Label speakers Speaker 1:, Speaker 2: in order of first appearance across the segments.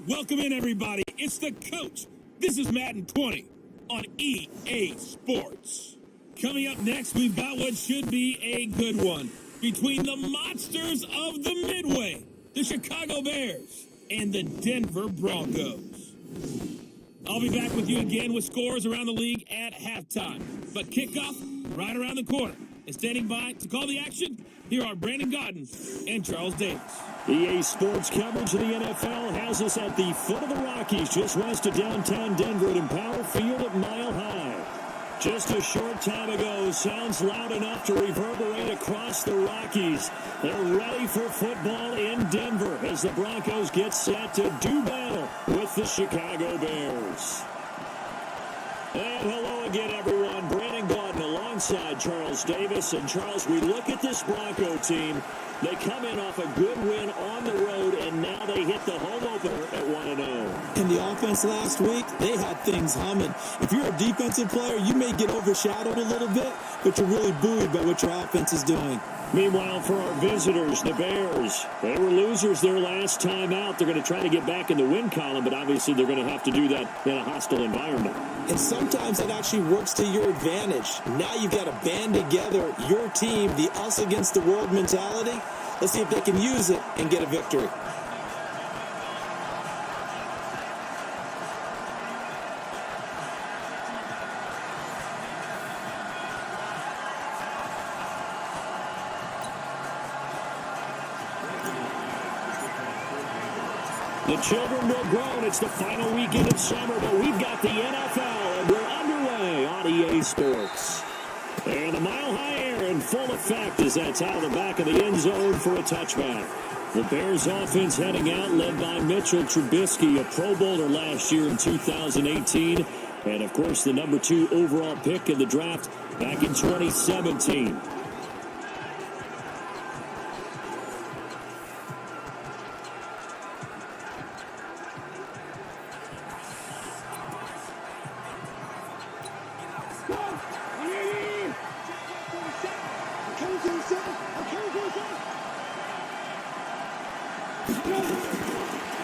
Speaker 1: Welcome in, everybody. It's the coach. This is Madden 20 on EA Sports. Coming up next, we've got what should be a good one between the monsters of the Midway, the Chicago Bears, and the Denver Broncos. I'll be back with you again with scores around the league at halftime. But kickoff right around the corner. And standing by to call the action, here are Brandon Godden and Charles Davis.
Speaker 2: EA Sports coverage of the NFL has us at the foot of the Rockies, just west of downtown Denver at Empower Field at Mile High. Just a short time ago, sounds loud enough to reverberate across the Rockies. They're ready for football in Denver as the Broncos get set to do battle with the Chicago Bears. And hello again, everyone. Brandon Godden alongside Charles Davis. And Charles, we look at this Bronco team. They come in off a good win on the road, and now they hit the home opener at 1-0.
Speaker 3: And the offense last week, they had things humming. If you're a defensive player, you may get overshadowed a little bit, but you're really buoyed by what your offense is doing.
Speaker 2: Meanwhile, for our visitors, the Bears, they were losers their last time out. They're going to try to get back in the win column, but obviously they're going to have to do that in a hostile environment.
Speaker 3: And sometimes it actually works to your advantage. Now you've got to band together your team, the us against the world mentality. Let's see if they can use it and get a victory.
Speaker 2: The children will grow. It's the final weekend of summer, but we've got the NFL, and we're underway on EA Sports. And the Mile High air in full effect as that's out of the back of the end zone for a touchback. The Bears offense heading out, led by Mitchell Trubisky, a Pro Bowler last year in 2018. And, of course, the number 2 overall pick in the draft back in 2017.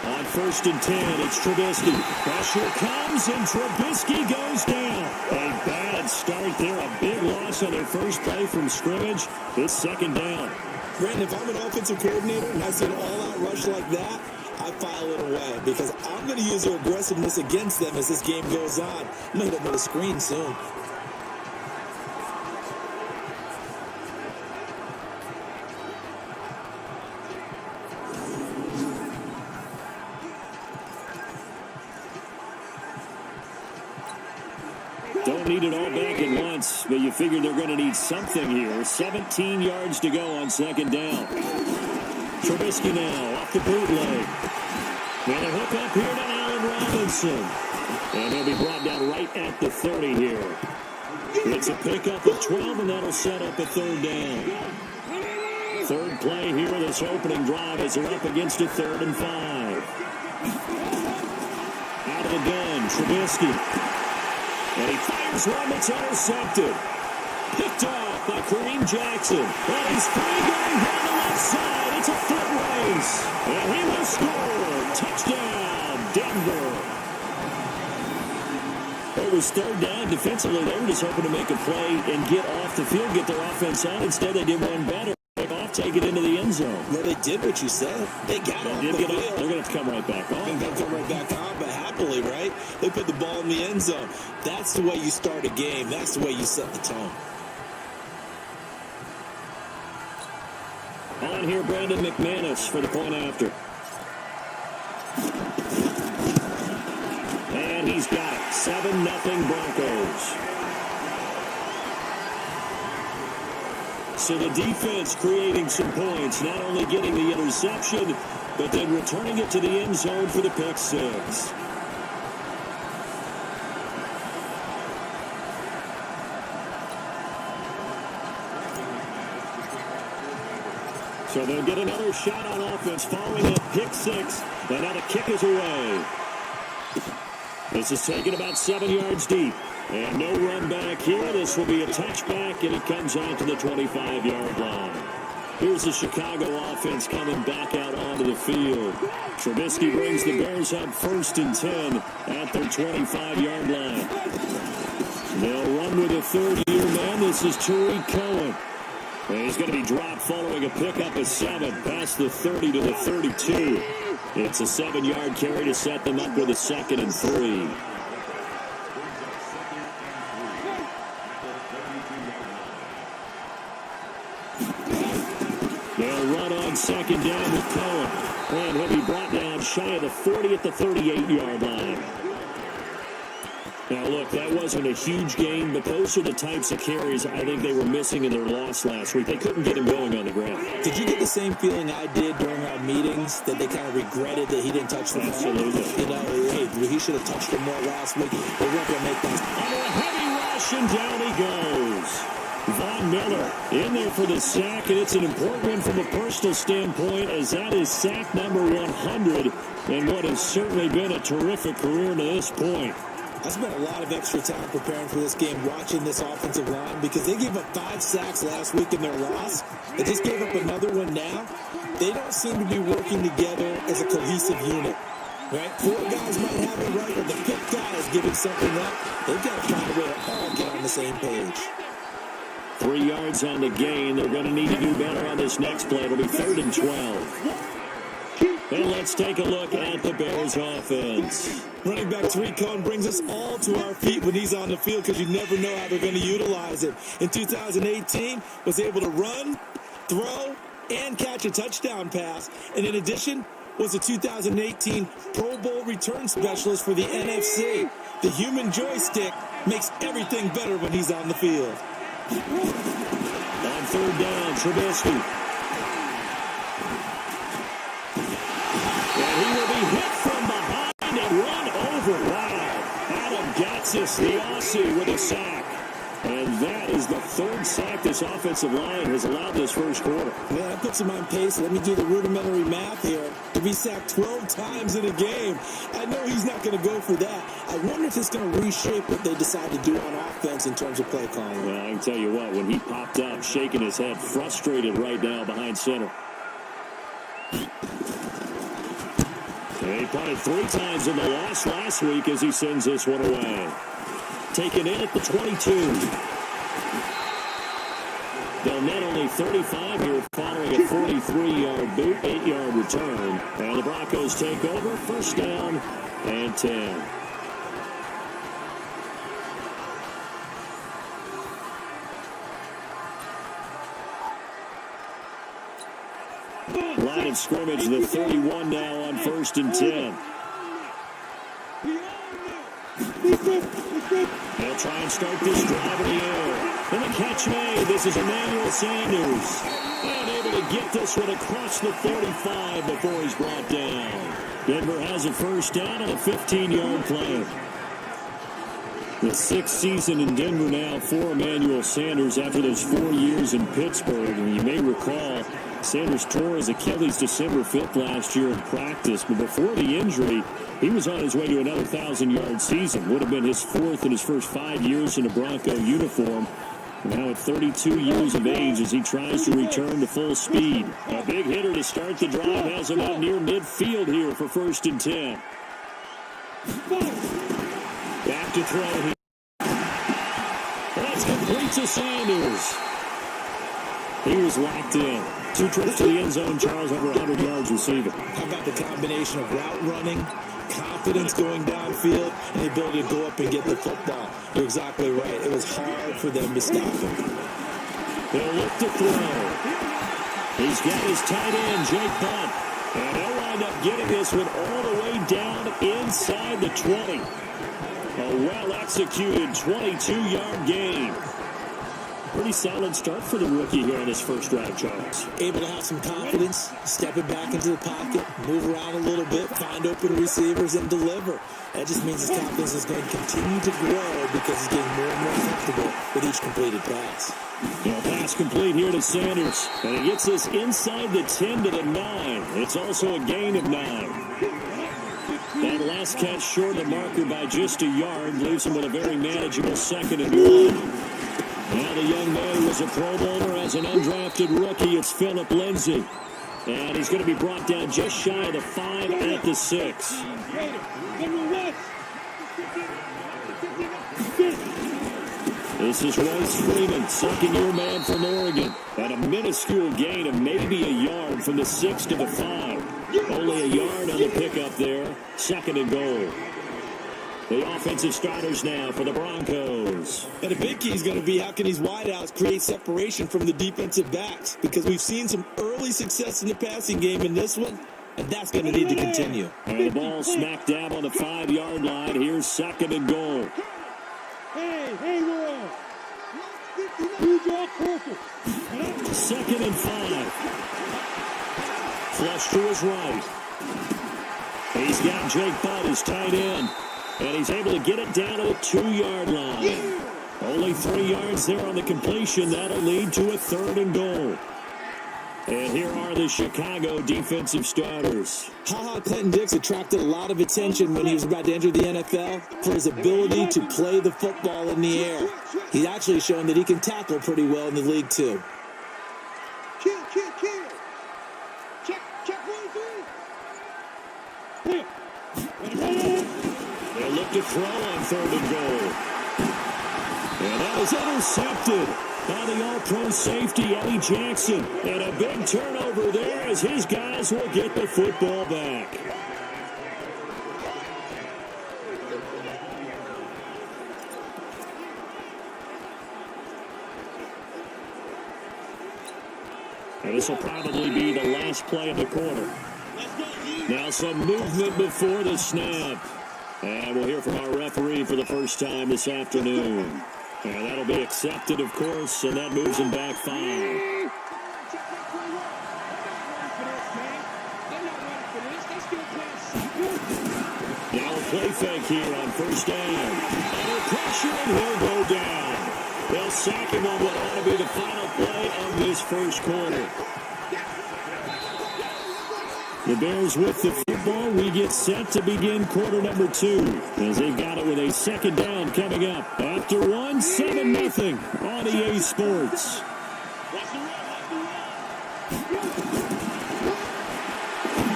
Speaker 2: On 1st and 10, it's Trubisky. Pressure comes, and Trubisky goes down. A bad start there. A big loss on their first play from scrimmage. It's 2nd down.
Speaker 3: Brandon, if I'm an offensive coordinator and I see an all-out rush like that, I file it away because I'm going to use their aggressiveness against them as this game goes on. I'm going to hit them with a screen soon.
Speaker 2: Don't need it all back at once, but you figure they're going to need something here. 17 yards to go on 2nd down. Trubisky now off the bootleg. And a hook up here to Allen Robinson. And he'll be brought down right at the 30 here. It's a pickup of 12, and that'll set up a 3rd down. 3rd play here, this opening drive as they're up against a 3rd and 5. Out of the gun, Trubisky. And he fires one that's intercepted. Picked off by Kareem Jackson. And he's free going down the left side. It's a foot race. And he will score. Touchdown, Denver. It was 3rd down. Defensively, they were just hoping to make a play and get off the field, get their offense on. Instead, they did one better. Take it into the end zone.
Speaker 3: Well, they did what you said. They got off the field.
Speaker 2: They're going to have to come right back on.
Speaker 3: They'll come right back on, but happily, right? They put the ball in the end zone. That's the way you start a game. That's the way you set the tone.
Speaker 2: On here, Brandon McManus for the point after. And he's got it. 7-0 Broncos. So the defense creating some points, not only getting the interception, but then returning it to the end zone for the pick 6. So they'll get another shot on offense following that pick 6, and now the kick is away. This is taken about 7 yards deep. And no run back here. This will be a touchback, and it comes out to the 25-yard line. Here's the Chicago offense coming back out onto the field. Trubisky brings the Bears up 1st and 10 at their 25-yard line. They'll run with a third-year man. This is Tariq Cohen. And he's going to be dropped following a pickup of 7 past the 30 to the 32. It's a 7-yard carry to set them up with a 2nd and 3. They'll run on 2nd down with Cohen. And he'll be brought down shy of the 40 at the 38-yard line. Now, look, that wasn't a huge gain, but those are the types of carries I think they were missing in their loss last week. They couldn't get him going on the ground.
Speaker 3: Did you get the same feeling I did during our meetings, that they kind of regretted that he didn't touch the ball?
Speaker 2: Absolutely.
Speaker 3: You know, hey, he should have touched him more last week. They weren't going to make that.
Speaker 2: Under a heavy rush, and down he goes. Von Miller in there for the sack, and it's an important one from a personal standpoint, as that is sack number 100 in what has certainly been a terrific career to this point.
Speaker 3: I spent a lot of extra time preparing for this game, watching this offensive line, because they gave up 5 sacks last week in their loss. They just gave up another one now. They don't seem to be working together as a cohesive unit. Right? 4 guys might have it right, but the 5th guy is giving something up. They've got to find a way to all get on the same page.
Speaker 2: 3 yards on the gain. They're going to need to do better on this next play. It'll be 3rd and 12. And let's take a look at the Bears offense.
Speaker 3: Running back Tariq Cohen brings us all to our feet when he's on the field, because you never know how they're going to utilize it. In 2018, was able to run, throw, and catch a touchdown pass. And in addition, was a 2018 Pro Bowl return specialist for the NFC. The human joystick makes everything better when he's on the field.
Speaker 2: On 3rd down, Trubisky. And he will be hit from behind and run over. Wow. Adam Gatsis, the Aussie, with a sack. And that is the 3rd sack this offensive line has allowed this first quarter.
Speaker 3: Man, that puts him on pace. Let me do the rudimentary math here. To be sacked 12 times in a game. I know he's not going to go for that. I wonder if it's going to reshape what they decide to do on offense in terms of play calling.
Speaker 2: Well, I can tell you what, when he popped up, shaking his head, frustrated right now behind center. He punted 3 times in the loss last week as he sends this one away. Taken in at the 22. They'll net only 35 here following a 43-yard boot, 8-yard return. And the Broncos take over, 1st down and 10. Line of scrimmage, the 31 now on 1st and 10. They'll try and start this drive in the air. And the catch made. This is Emmanuel Sanders. And able to get this one across the 35 before he's brought down. Denver has a 1st down on a 15-yard play. The 6th season in Denver now for Emmanuel Sanders after those 4 years in Pittsburgh. And you may recall, Sanders tore his Achilles December 5th last year in practice. But before the injury, he was on his way to another 1,000-yard season. Would have been his 4th in his first 5 years in a Bronco uniform. Now at 32 years of age as he tries to return to full speed. A big hitter to start the drive has him out near midfield here for 1st and 10. Back to throw. That's complete to Sanders. He was locked in. 2 trips to the end zone, Charles, over 100 yards receiving.
Speaker 3: How about the combination of route running, confidence going downfield, and the ability to go up and get the football? You're exactly right. It was hard for them to stop him.
Speaker 2: They'll look to throw. He's got his tight end, Jake Bunt. And they'll wind up getting this one all the way down inside the 20. A well-executed 22-yard gain. Pretty solid start for the rookie here on his first drive, Charles.
Speaker 3: Able to have some confidence, stepping back into the pocket, move around a little bit, find open receivers, and deliver. That just means his confidence is going to continue to grow because he's getting more and more comfortable with each completed pass.
Speaker 2: Pass complete here to Sanders. And he gets this inside the 10 to the 9. It's also a gain of 9. That last catch short of the marker by just a yard leaves him with a very manageable 2nd and 1. Now the young man who was a Pro Bowler as an undrafted rookie, it's Phillip Lindsay. And he's going to be brought down just shy of the 5 at the 6. This is Royce Freeman, second-year man from Oregon, at a minuscule gain of maybe a yard from the 6 to the 5. Only a yard on the pickup there, 2nd and goal. The offensive starters now for the Broncos.
Speaker 3: And the big key is going to be how can these wideouts create separation from the defensive backs? Because we've seen some early success in the passing game in this one, and that's going to need to continue.
Speaker 2: And the ball smack dab on the 5-yard line. Here's 2nd and goal.
Speaker 4: Hey, Roy. You draw closer.
Speaker 2: 2nd and 5. Flush to his right. He's got Jake Butt, his tight end. And he's able to get it down to the 2-yard line. Only 3 yards there on the completion. That'll lead to a 3rd and goal. And here are the Chicago defensive starters.
Speaker 3: Clinton Dix attracted a lot of attention when he was about to enter the NFL for his ability to play the football in the air. He's actually shown that he can tackle pretty well in the league, too.
Speaker 4: Kill. Check 1, 3.
Speaker 2: They'll look to throw on 3rd and goal. And that was intercepted by the all-pro safety, Eddie Jackson. And a big turnover there as his guys will get the football back. And this will probably be the last play of the quarter. Now some movement before the snap. And we'll hear from our referee for the first time this afternoon. And that'll be accepted, of course, and that moves him back 5. Now a play fake here on 1st down. Under pressure, and he'll go down. They'll sack him on what ought to be the final play of this 1st quarter. The Bears with the football. We get set to begin quarter number 2 as they've got it with a 2nd down coming up. After 1, 7-0 on EA Sports.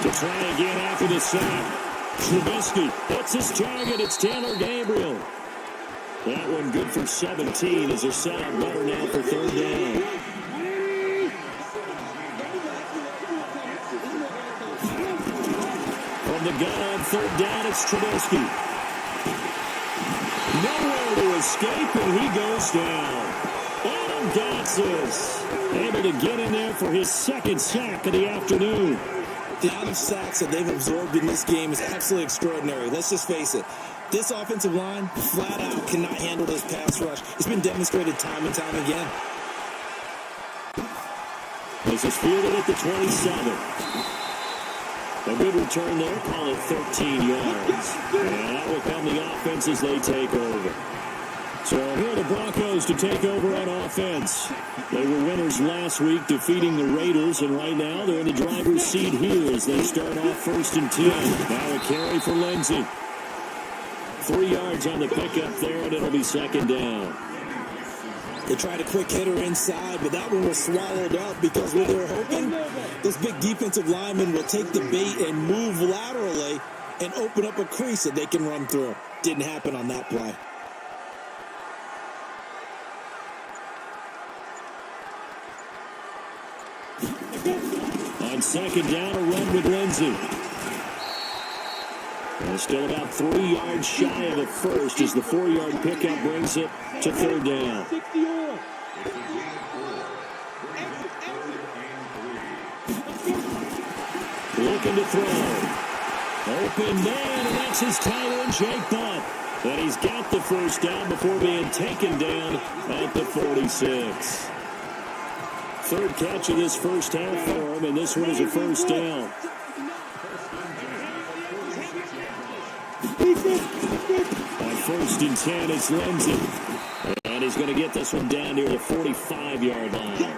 Speaker 2: To try again after the sack. Trubisky hits his target. It's Taylor Gabriel. That one good for 17 as they're set up better now for 3rd down. The gun on 3rd down, it's Trubisky. Nowhere to escape, and he goes down. Adam Gotsis able to get in there for his 2nd sack of the afternoon.
Speaker 3: The amount of sacks that they've absorbed in this game is absolutely extraordinary. Let's just face it. This offensive line, flat out, cannot handle this pass rush. It's been demonstrated time and time again.
Speaker 2: This is fielded at the 27. A good return there, call it 13 yards. And that will come the offense as they take over. So here are the Broncos to take over on offense. They were winners last week, defeating the Raiders, and right now they're in the driver's seat here as they start off 1st and 10. Now a carry for Lindsay. 3 yards on the pickup there, and it'll be 2nd down.
Speaker 3: They tried a quick hitter inside, but that one was swallowed up because what they're hoping, this big defensive lineman will take the bait and move laterally and open up a crease that they can run through. Didn't happen on that play.
Speaker 2: On 2nd down, a run with Lindsay. And still about 3 yards shy of the first as the 4-yard pickup brings it to 3rd down. Looking to throw. Open man, and that's his tight end, Jake Butt. And he's got the 1st down before being taken down at the 46. 3rd catch of this 1st half for him, and this one is a 1st down. On 1st and 10, it's Lindsay. And he's going to get this one down near the 45-yard line.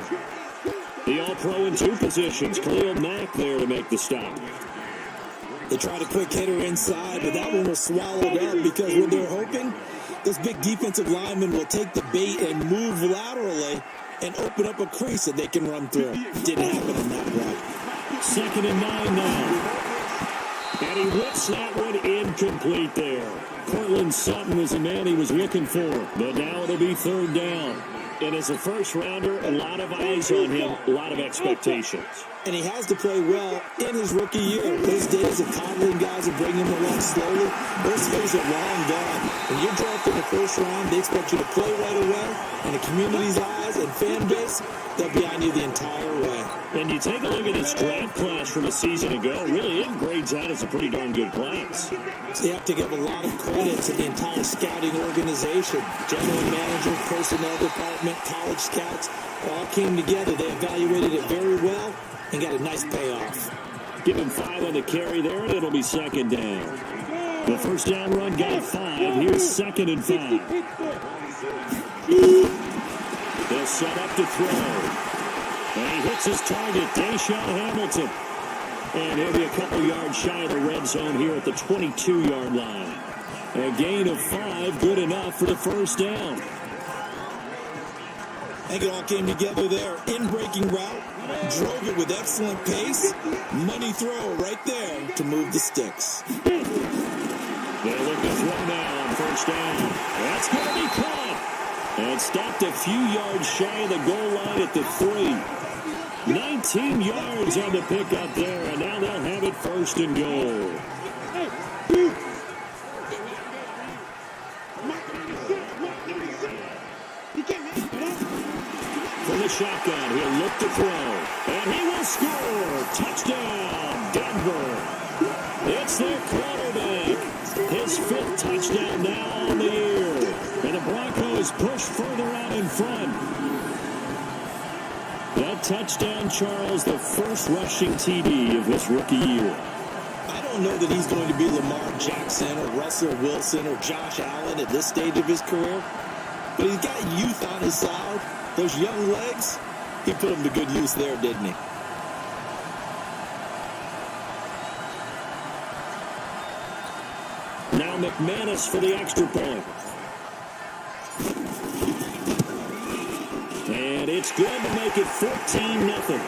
Speaker 2: The All-Pro in 2 positions. Khalil Mack there to make the stop.
Speaker 3: They tried a quick hitter inside, but that one was swallowed up because what they're hoping, Those big defensive linemen will take the bait and move laterally and open up a crease that they can run through. Didn't happen on that route.
Speaker 2: 2nd and 9 now. And he whips that one incomplete there. Cortland Sutton was the man he was looking for, but now it'll be 3rd down. And as a first-rounder, a lot of eyes on him, a lot of expectations.
Speaker 3: And he has to play well in his rookie year. Those days of coddling guys and bringing them along slowly, those days are long gone. When you're drafted in the first round, they expect you to play right away. And the community's eyes and fan base, they'll be on you the entire way.
Speaker 2: And you take a look at this draft class from a season ago, really it grades out as a pretty darn good class.
Speaker 3: So you have to give a lot of credit to the entire scouting organization. General manager, personnel department, college scouts, all came together. They evaluated it very well and got a nice payoff.
Speaker 2: Give him 5 on the carry there, and it'll be 2nd down. The first down run got 5. Here's 2nd and 5. They'll set up to throw. And he hits his target, Deshaun Hamilton. And he'll be a couple yards shy of the red zone here at the 22-yard line. A gain of 5, good enough for the first down.
Speaker 3: I think it all came together there. In-breaking route, drove it with excellent pace. Money throw right there to move the sticks.
Speaker 2: They'll look to throw now on first down. That's going to be caught. And stopped a few yards shy of the goal line at the 3. 19 yards on the pickup there, and now they'll have it 1st and goal. For the shotgun, he'll look to throw, and he will score. Touchdown, Denver. It's their quarterback. His 5th touchdown now on the year. And the Broncos push further out in front. That touchdown, Charles, the first rushing TD of his rookie year.
Speaker 3: I don't know that he's going to be Lamar Jackson or Russell Wilson or Josh Allen at this stage of his career, but he's got youth on his side. Those young legs, he put them to good use there, didn't he?
Speaker 2: Now McManus for the extra point. And it's good to make it 14-0.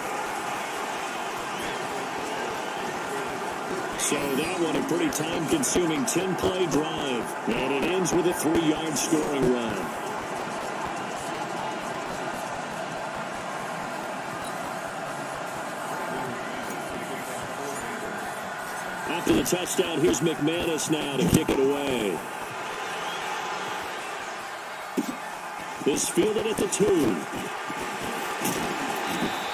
Speaker 2: So that one a pretty time-consuming 10-play drive. And it ends with a 3-yard scoring run. After the touchdown, here's McManus now to kick it away. This fielded at the 2.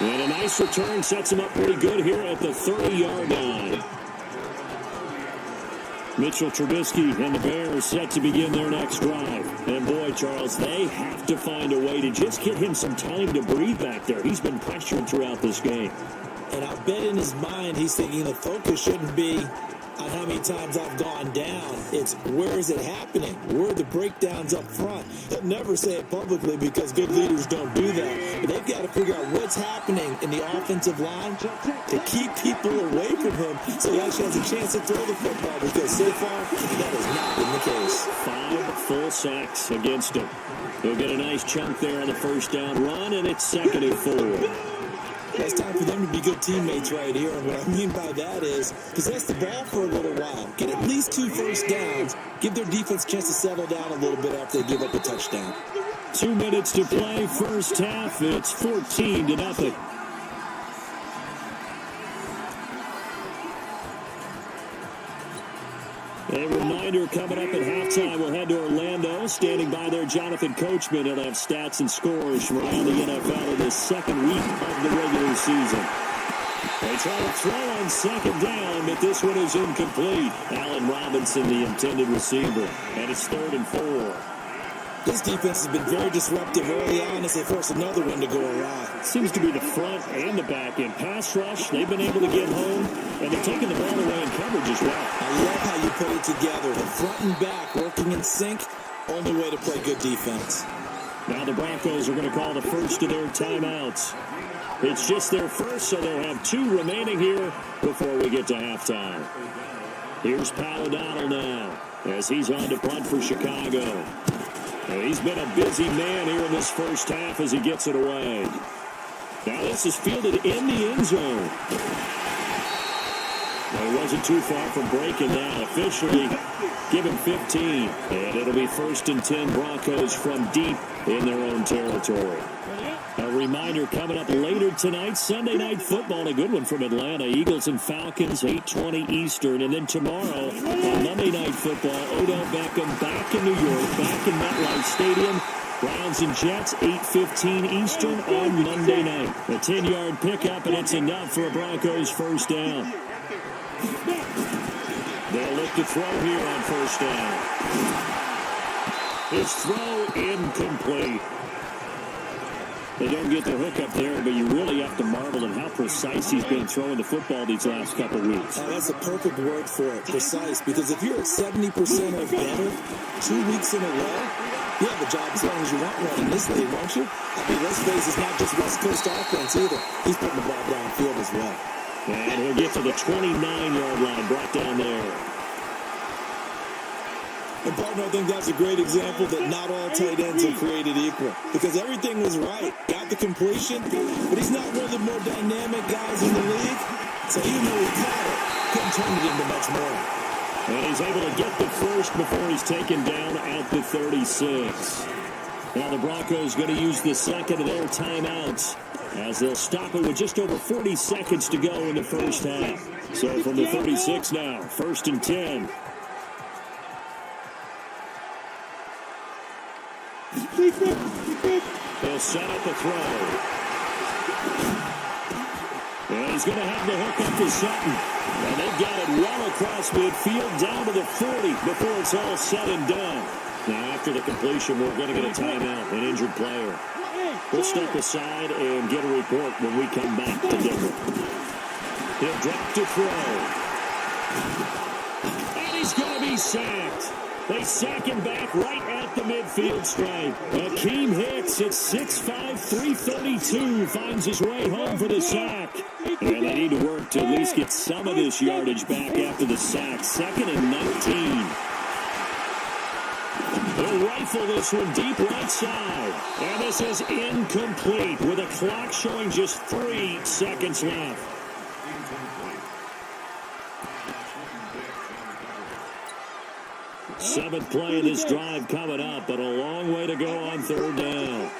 Speaker 2: And a nice return sets him up pretty good here at the 30-yard line. Mitchell Trubisky and the Bears set to begin their next drive. And boy, Charles, they have to find a way to just get him some time to breathe back there. He's been pressured throughout this game.
Speaker 3: And I bet in his mind he's thinking the focus shouldn't be on how many times I've gone down. It's where is it happening? Where are the breakdowns up front? They'll never say it publicly because good leaders don't do that. But they've got to figure out what's happening in the offensive line to keep people away from him so he actually has a chance to throw the football, because so far that has not been the case.
Speaker 2: 5 full sacks against him. He'll get a nice chunk there on the first down run, and it's 2nd and 4.
Speaker 3: It's time for them to be good teammates right here. And what I mean by that is possess the ball for a little while. Get at least 2 first downs. Give their defense a chance to settle down a little bit after they give up a touchdown.
Speaker 2: 2 minutes to play first half. It's 14-0. A reminder coming up at halftime, we'll head to Orlando. Standing by there, Jonathan Coachman. He'll have stats and scores from around the NFL in the 2nd week of the regular season. They try to throw on 2nd down, but this one is incomplete. Allen Robinson, the intended receiver, and it's 3rd and 4.
Speaker 3: This defense has been very disruptive early on as they force another one to go awry.
Speaker 2: Seems to be the front and the back end. Pass rush, they've been able to get home, and they're taking the ball away in coverage as well.
Speaker 3: I love how you put it together. The front and back working in sync, only way to play good defense.
Speaker 2: Now the Broncos are going to call the first of their timeouts. It's just their first, so they'll have 2 remaining here before we get to halftime. Here's Pat O'Donnell now. as he's on to punt for Chicago. And he's been a busy man here in this first half as he gets it away. Now this is fielded in the end zone. Well, he wasn't too far from breaking that. Officially, give him 15. And it'll be 1st and 10 Broncos from deep in their own territory. A reminder coming up later tonight, Sunday Night Football, a good one from Atlanta. Eagles and Falcons, 8:20 Eastern. And then tomorrow, on Monday Night Football, Odell Beckham back in New York, back in MetLife Stadium. Browns and Jets, 8:15 Eastern on Monday night. A 10-yard pickup, and it's enough for a Broncos first down. They'll look to throw here on first down. His throw incomplete. They don't get the hook up there, but you really have to marvel at how precise he's been throwing the football these last couple weeks.
Speaker 3: That's a perfect word for it, precise, because if you're at 70% or better 2 weeks in a row, you have a job as long as you want one in this league, won't you? I mean, let's face it, it's not just West Coast offense either. He's putting the ball downfield as well.
Speaker 2: And he'll get to the 29-yard line, brought down there.
Speaker 3: And, partner, I think that's a great example that not all tight ends are created equal. Because everything was right. Got the completion, but he's not one of the more dynamic guys in the league. So even though he caught it, couldn't turn it into much more.
Speaker 2: And he's able to get the first before he's taken down at the 36. Now the Broncos going to use the second of their timeouts as they'll stop it with just over 40 seconds to go in the first half. So from the 36 now, 1st and 10. They'll set up a throw. And he's going to have the hook up to Sutton. And they've got it well across midfield down to the 40 before it's all said and done. Now after the completion, we're going to get a timeout, an injured player. We'll step aside and get a report when we come back to Denver. He'll drop to throw. And he's going to be sacked. They sack him back right at the midfield stripe. Akeem Hicks at 6'5", 332 finds his way home for the sack. And they need to work to at least get some of this yardage back after the sack. 2nd and 19. They'll rifle this one deep right side. And this is incomplete with a clock showing just 3 seconds left. Seventh play of this drive coming up, but a long way to go on 3rd down.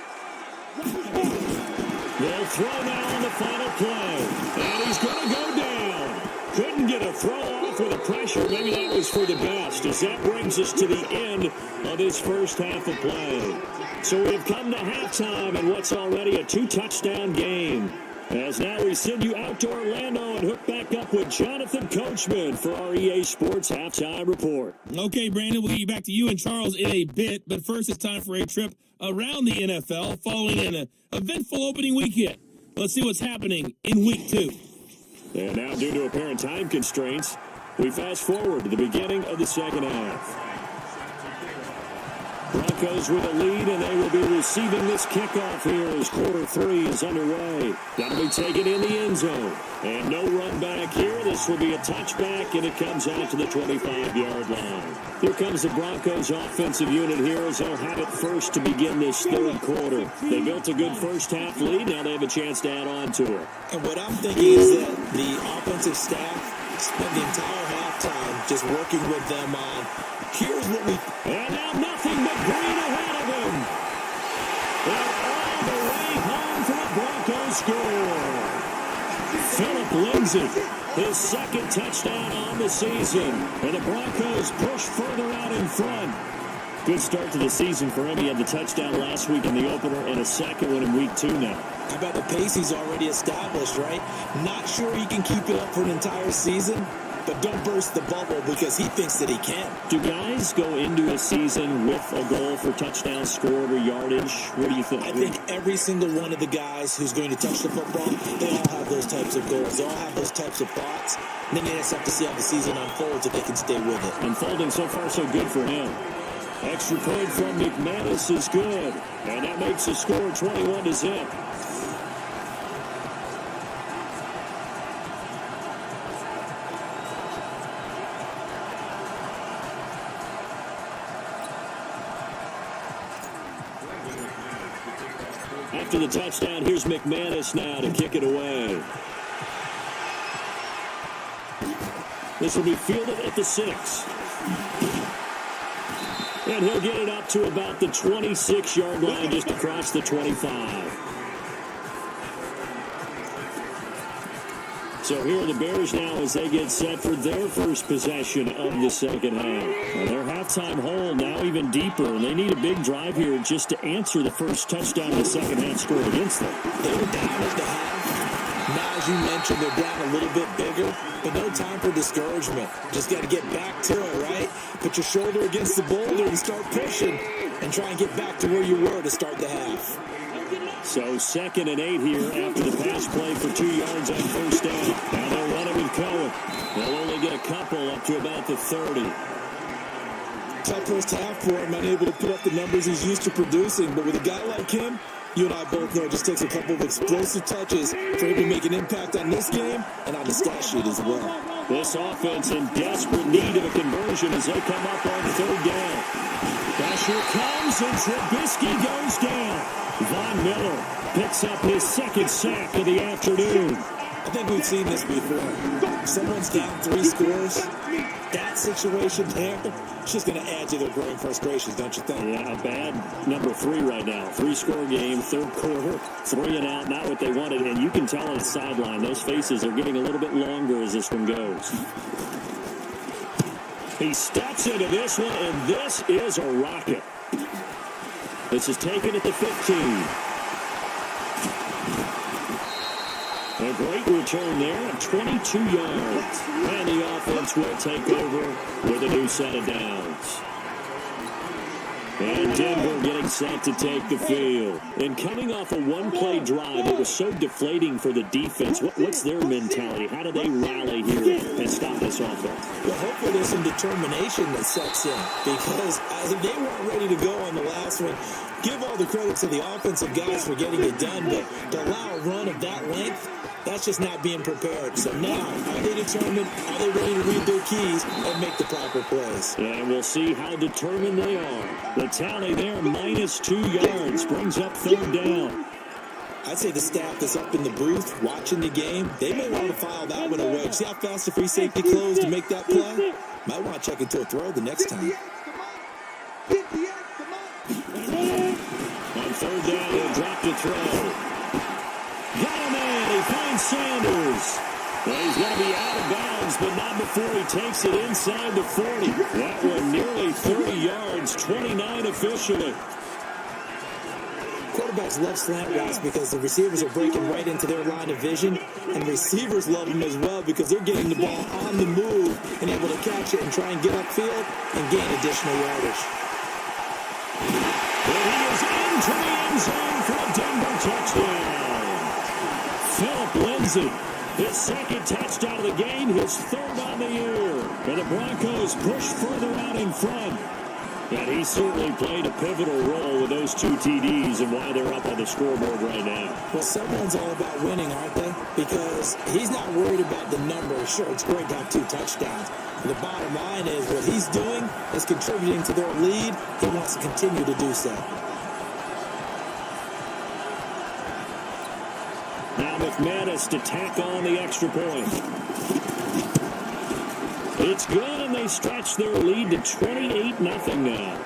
Speaker 2: They'll throw now on the final play. And he's going to go down. Couldn't get a throw off with the pressure. Maybe that was for the best, as that brings us to the end of this first half of play. So we've come to halftime in what's already a 2-touchdown game. As now we send you out to Orlando and hook back up with Jonathan Coachman for our EA Sports Halftime Report.
Speaker 1: Okay, Brandon, we'll get back to you and Charles in a bit, but first it's time for a trip around the NFL following an eventful opening weekend. Let's see what's happening in Week 2.
Speaker 2: And now, due to apparent time constraints, we fast forward to the beginning of the second half. Broncos with a lead, and they will be receiving this kickoff here as quarter 3 is underway. That'll be taken in the end zone. And no run back here. This will be a touchback, and it comes out to the 25-yard line. Here comes the Broncos offensive unit here as they'll have it first to begin this 3rd quarter. They built a good first half lead. Now they have a chance to add on to it.
Speaker 3: And what I'm thinking is that the offensive staff spent the entire halftime just working with them on, here's what we...
Speaker 2: And now nothing but green ahead of him. And all the way home for the Broncos score. Philip Lindsay, his 2nd touchdown on the season. And the Broncos push further out in front. Good start to the season for him. He had the touchdown last week in the opener and a second one in Week 2 now.
Speaker 3: How about the pace he's already established, right? Not sure he can keep it up for an entire season, but don't burst the bubble because he thinks that he can.
Speaker 2: Do guys go into a season with a goal for touchdowns scored or yardage? What do you think?
Speaker 3: I think every single one of the guys who's going to touch the football, they all have those types of goals. They all have those types of thoughts. And then you just have to see how the season unfolds if they can stay with it.
Speaker 2: Unfolding so far so good for him. Extra point from McManus is good. And that makes the score 21-0. After the touchdown, here's McManus now to kick it away. This will be fielded at the 6. And he'll get it up to about the 26-yard line, just across the 25. So here are the Bears now as they get set for their first possession of the second half. Well, their halftime hole now even deeper, and they need a big drive here just to answer the first touchdown the second half scored against them.
Speaker 3: They were down at the half. Now, as you mentioned, they're down a little bit bigger, but no time for discouragement. Just got to get back to it, right? Put your shoulder against the boulder and start pushing and try and get back to where you were to start the half.
Speaker 2: So 2nd and 8 here after the pass play for 2 yards on first down. Now they'll run it with Cohen. They'll only get a couple up to about the 30.
Speaker 3: Tough first half for him, unable to put up the numbers he's used to producing. But with a guy like him, you and I both know it just takes a couple of explosive touches for him to make an impact on this game and on the stat sheet as well.
Speaker 2: This offense in desperate need of a conversion as they come up on 3rd down. Pressure comes and Trubisky goes down. Von Miller picks up his 2nd sack of the afternoon.
Speaker 3: I think we've seen this before. Someone's down 3 scores. That situation there, it's just going to add to their growing frustrations, don't you think?
Speaker 2: Yeah, bad number 3 right now. 3-score game, 3rd quarter, 3 and out, not what they wanted. And you can tell on the sideline, those faces are getting a little bit longer as this one goes. He steps into this one, and this is a rocket. This is taken at the 15. A great return there at 22 yards. And the offense will take over with a new set of downs. And Denver getting set to take the field. And coming off a one-play drive, it was so deflating for the defense. What's their mentality? How do they rally here and stop this offense?
Speaker 3: Well, hopefully there's some determination that sets in. Because they weren't ready to go on the last one. Give all the credit to the offensive guys for getting it done. But to allow a run of that length, that's just not being prepared. So now, are they determined? Are they ready to read their keys and make the proper plays?
Speaker 2: And we'll see how determined they are. The tally there, -2 yards, brings up 3rd down.
Speaker 3: I'd say the staff that's up in the booth watching the game, they may want to file that one away. See how fast the free safety closed to make that play? Might want to check into a throw the next time.
Speaker 2: On 3rd down, he'll drop to throw. Got a man, he finds Sanders. Well, he's going to be out of bounds, but not before he takes it inside the 40. That one nearly 30 yards, 29 officially.
Speaker 3: Quarterbacks love slant routes because the receivers are breaking right into their line of vision, and receivers love them as well because they're getting the ball on the move and able to catch it and try and get upfield and gain additional yardage.
Speaker 2: And he is into the end zone for a Denver touchdown. Philip Lindsay, his 2nd touchdown of the game, his 3rd on the year. And the Broncos push further out in front. And he certainly played a pivotal role with those 2 TDs and why they're up on the scoreboard right now.
Speaker 3: Well, someone's all about winning, aren't they? Because he's not worried about the numbers. Sure, it's great to have 2 touchdowns. But the bottom line is what he's doing is contributing to their lead. He wants to continue to do so.
Speaker 2: Now McManus to tack on the extra point. It's good, and they stretch their lead to 28-0 now.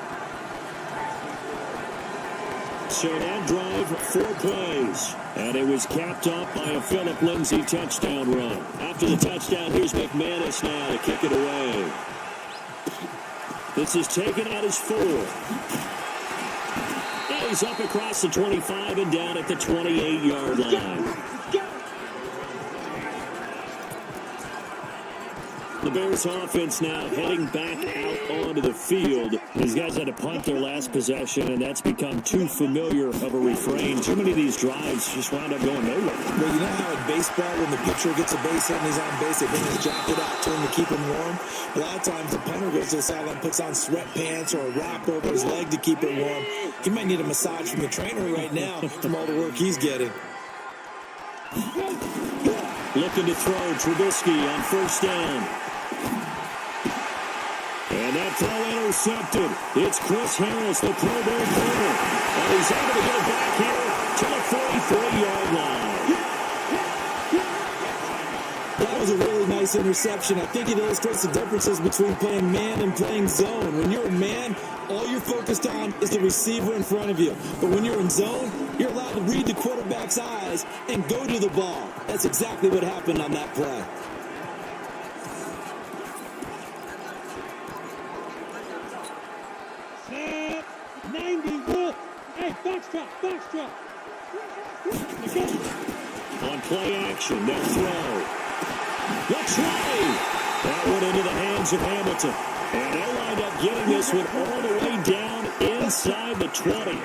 Speaker 2: So that drive, 4 plays. And it was capped off by a Philip Lindsay touchdown run. After the touchdown, here's McManus now to kick it away. This is taken at his 4. And he's up across the 25 and down at the 28-yard line. The Bears offense now heading back out onto the field. These guys had to punt their last possession, and that's become too familiar of a refrain. Too many of these drives just wound up going nowhere.
Speaker 3: Well, you know how in baseball, when the pitcher gets a base hit and he's on base, they bring his jacket out to him to keep him warm? A lot of times the punter goes to the sideline, puts on sweatpants or a wrap over his leg to keep it warm. He might need a massage from the trainer right now from all the work he's getting.
Speaker 2: Looking to throw, Trubisky on 1st down. And that throw intercepted. It's Chris Harris, the Pro Bowl corner. And he's able to get it back here to the
Speaker 3: this interception. I think it illustrates the differences between playing man and playing zone. When you're a man, all you're focused on is the receiver in front of you. But when you're in zone, you're allowed to read the quarterback's eyes and go to the ball. That's exactly what happened on that play.
Speaker 4: Snap. 91. Hey, foxtrot, foxtrot.
Speaker 2: On play action, they'll throw. The try! That went into the hands of Hamilton. And they'll wind up getting this one all the way down inside the 20.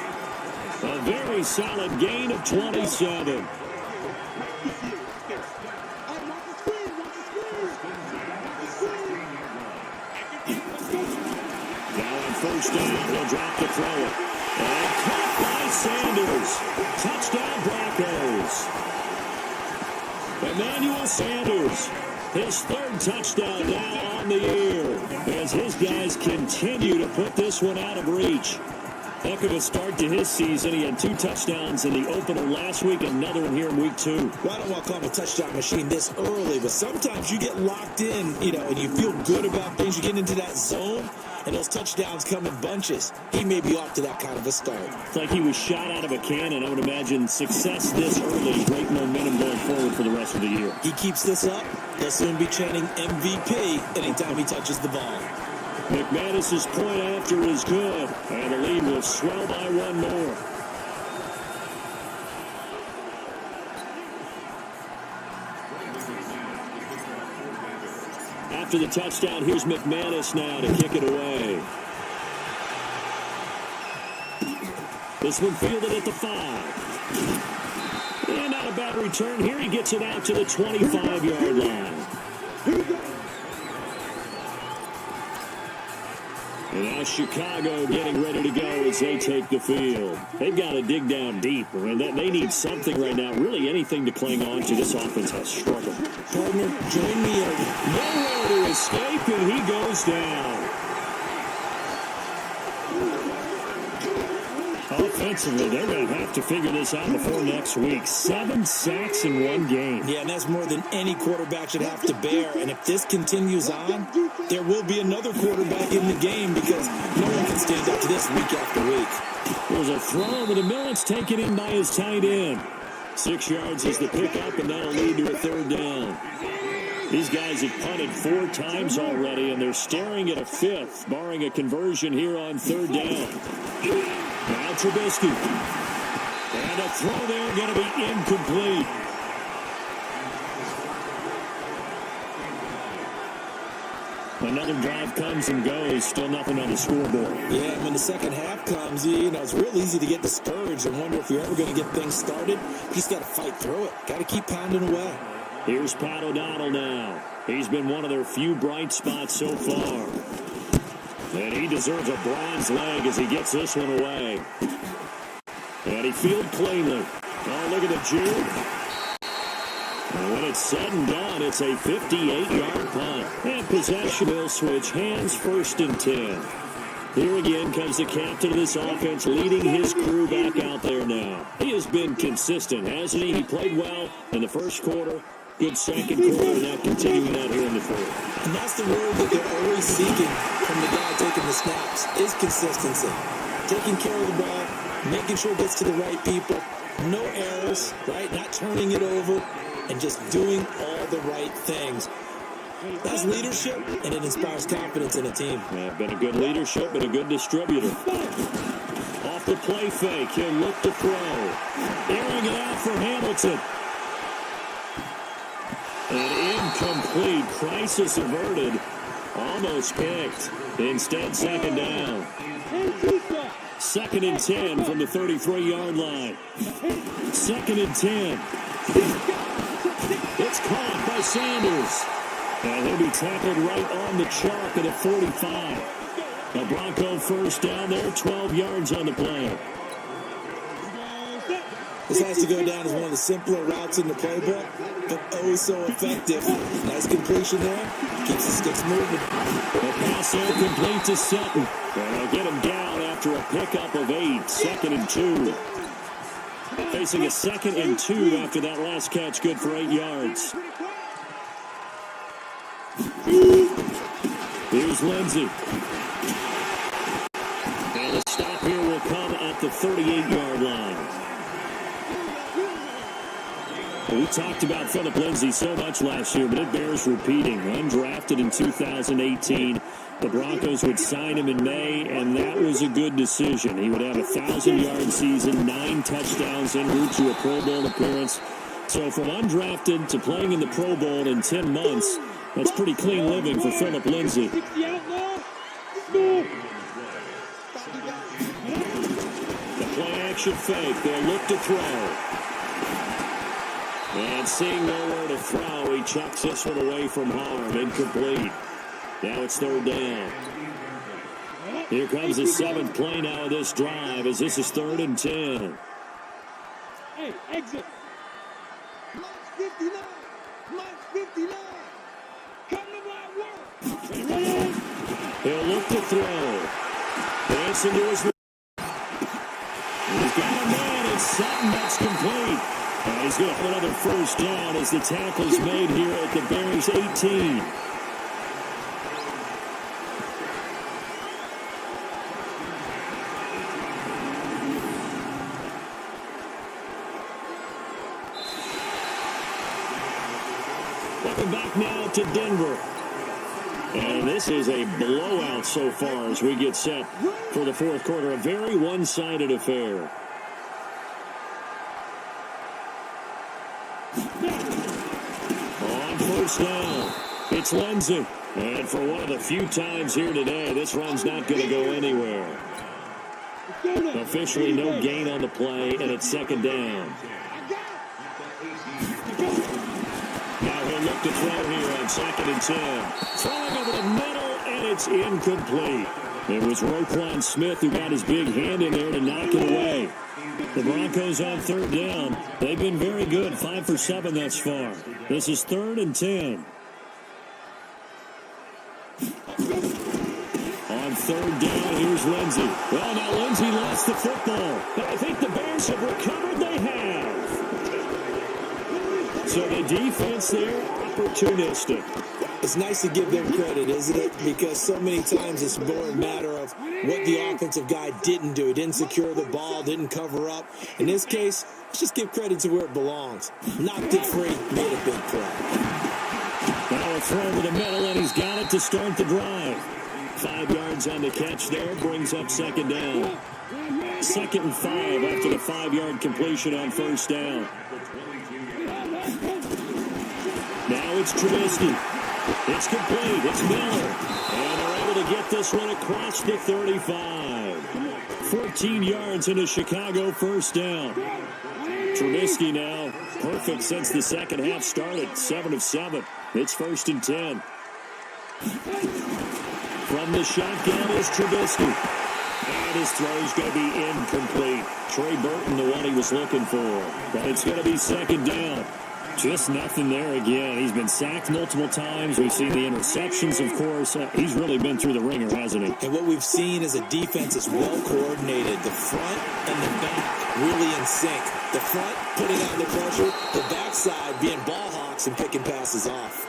Speaker 2: A very solid gain of 27. Now on first down, they'll drop the throw. And caught by Sanders. Touchdown Broncos. Emmanuel Sanders. His third touchdown now on the year as his guys continue to put this one out of reach. Heck of a start to his season. He had 2 touchdowns in the opener last week, another one here in week 2.
Speaker 3: Well, I don't want to call him a touchdown machine this early, but sometimes you get locked in, and you feel good about things. You get into that zone, and those touchdowns come in bunches. He may be off to that kind of a start.
Speaker 2: It's like he was shot out of a cannon. I would imagine success this early, great momentum going forward for the rest of the year.
Speaker 3: He keeps this up, he'll soon be chanting MVP anytime he touches the ball.
Speaker 2: McManus's point after is good, and the lead will swell by 1 more. After the touchdown, here's McManus now to kick it away. This one fielded at the 5. And not a bad return here. He gets it out to the 25-yard line. And now Chicago getting ready to go as they take the field. They've got to dig down deep. I mean, they need something right now, really anything to cling on to. This offense has struggled.
Speaker 3: Partner, join me over.
Speaker 2: Nowhere to escape, and he goes down. Offensively, they're going to have to figure this out before next week. 7 sacks in 1 game.
Speaker 3: Yeah, and that's more than any quarterback should have to bear. And if this continues on, there will be another quarterback in the game because no one can stand up to this week after week.
Speaker 2: There's a throw over the middle. It's taken in by his tight end. 6 yards is the pickup, and that'll lead to a 3rd down. These guys have punted 4 times already, and they're staring at a 5th, barring a conversion here on 3rd down. Now Trubisky. And a throw there going to be incomplete. Another drive comes and goes. Still nothing on the scoreboard.
Speaker 3: Yeah, when the second half comes, it's real easy to get discouraged and wonder if you're ever going to get things started. You just got to fight through it. Got to keep pounding away.
Speaker 2: Here's Pat O'Donnell now. He's been one of their few bright spots so far. And he deserves a bronze leg as he gets this one away. And he fielded cleanly. Oh, look at the juke. And when it's said and done, it's a 58-yard punt. And possession will switch hands, 1st and 10. Here again comes the captain of this offense, leading his crew back out there now. He has been consistent, hasn't he? He played well in the first quarter. Good second quarter, now continuing out here in the 4th.
Speaker 3: And that's the word that they're always seeking from the guy taking the snaps, is consistency. Taking care of the ball, making sure it gets to the right people, no errors, right? Not turning it over, and just doing all the right things. That's leadership, and it inspires confidence in a team.
Speaker 2: Yeah, been a good leadership, been a good distributor. Off the play fake, he'll look to throw. Airing it out for Hamilton. And incomplete. Crisis averted. Almost picked. Instead, 2nd down. 2nd and 10 from the 33-yard line. 2nd and 10. It's caught by Sanders. And he'll be tackled right on the chalk at the 45. A Bronco 1st down there, 12 yards on the play.
Speaker 3: This has to go down as one of the simpler routes in the playbook, but oh so effective. Nice completion there. Keeps the sticks moving.
Speaker 2: The pass there complete to Sutton. And they'll get him down after a pickup of 8. 2nd and 2. Facing a 2nd and 2 after that last catch, good for 8 yards. Here's Lindsey. And the stop here will come at the 38-yard line. We talked about Philip Lindsey so much last year, but it bears repeating. Undrafted in 2018. The Broncos would sign him in May, and that was a good decision. He would have a 1,000-yard season, 9 touchdowns en route to a Pro Bowl appearance. So from undrafted to playing in the Pro Bowl in 10 months, that's pretty clean living for Philip Lindsey. The play-action fake. They'll look to throw. And seeing nowhere to throw, he chucks this one away from harm. Incomplete. Now it's third down. Here comes the 7th play now of this drive as this is 3rd and 10.
Speaker 4: Hey, exit.
Speaker 5: March 59. March 59. Come to my work.
Speaker 2: He'll look to throw. Dancing to his right. He's got a man. It's Sutton. That's complete. And he's going to have another first down as the tackle's made here at the Bears' 18. Welcome back now to Denver. And this is a blowout so far as we get set for the fourth quarter. A very one-sided affair. On first down, it's Lindsey. And for one of the few times here today, this run's not going to go anywhere. Officially no gain on the play, and it's 2nd down. Now he'll look to throw here on 2nd and 10. Throwing over the middle, and it's incomplete. It was Roquan Smith who got his big hand in there to knock it away. The Broncos on 3rd down. They've been very good, 5 for 7 thus far. This is 3rd and 10. On 3rd down, here's Lindsey. Well, now Lindsey lost the football. I think the Bears have recovered. They have. So the defense there, opportunistic.
Speaker 3: It's nice to give them credit, isn't it? Because so many times it's more a matter of what the offensive guy didn't do. He didn't secure the ball, didn't cover up. In this case, let's just give credit to where it belongs. Knocked it free, made a big play.
Speaker 2: Now a throw over the middle, and he's got it to start the drive. 5 yards on the catch there, brings up 2nd down. 2nd and 5 after the 5-yard completion on first down. Now it's Trubisky. It's complete. It's Miller. And they're able to get this one across the 35. 14 yards into Chicago, first down. Trubisky now perfect since the second half started. 7 of 7. It's 1st and 10. From the shotgun is Trubisky. And his throw's going to be incomplete. Trey Burton, the one he was looking for. But it's going to be 2nd down. Just nothing there again. He's been sacked multiple times. We've seen the interceptions, of course. He's really been through the ringer, hasn't he?
Speaker 3: And what we've seen is a defense is well coordinated. The front and the back really in sync. The front putting on the pressure. The backside being ball hawks and picking passes off.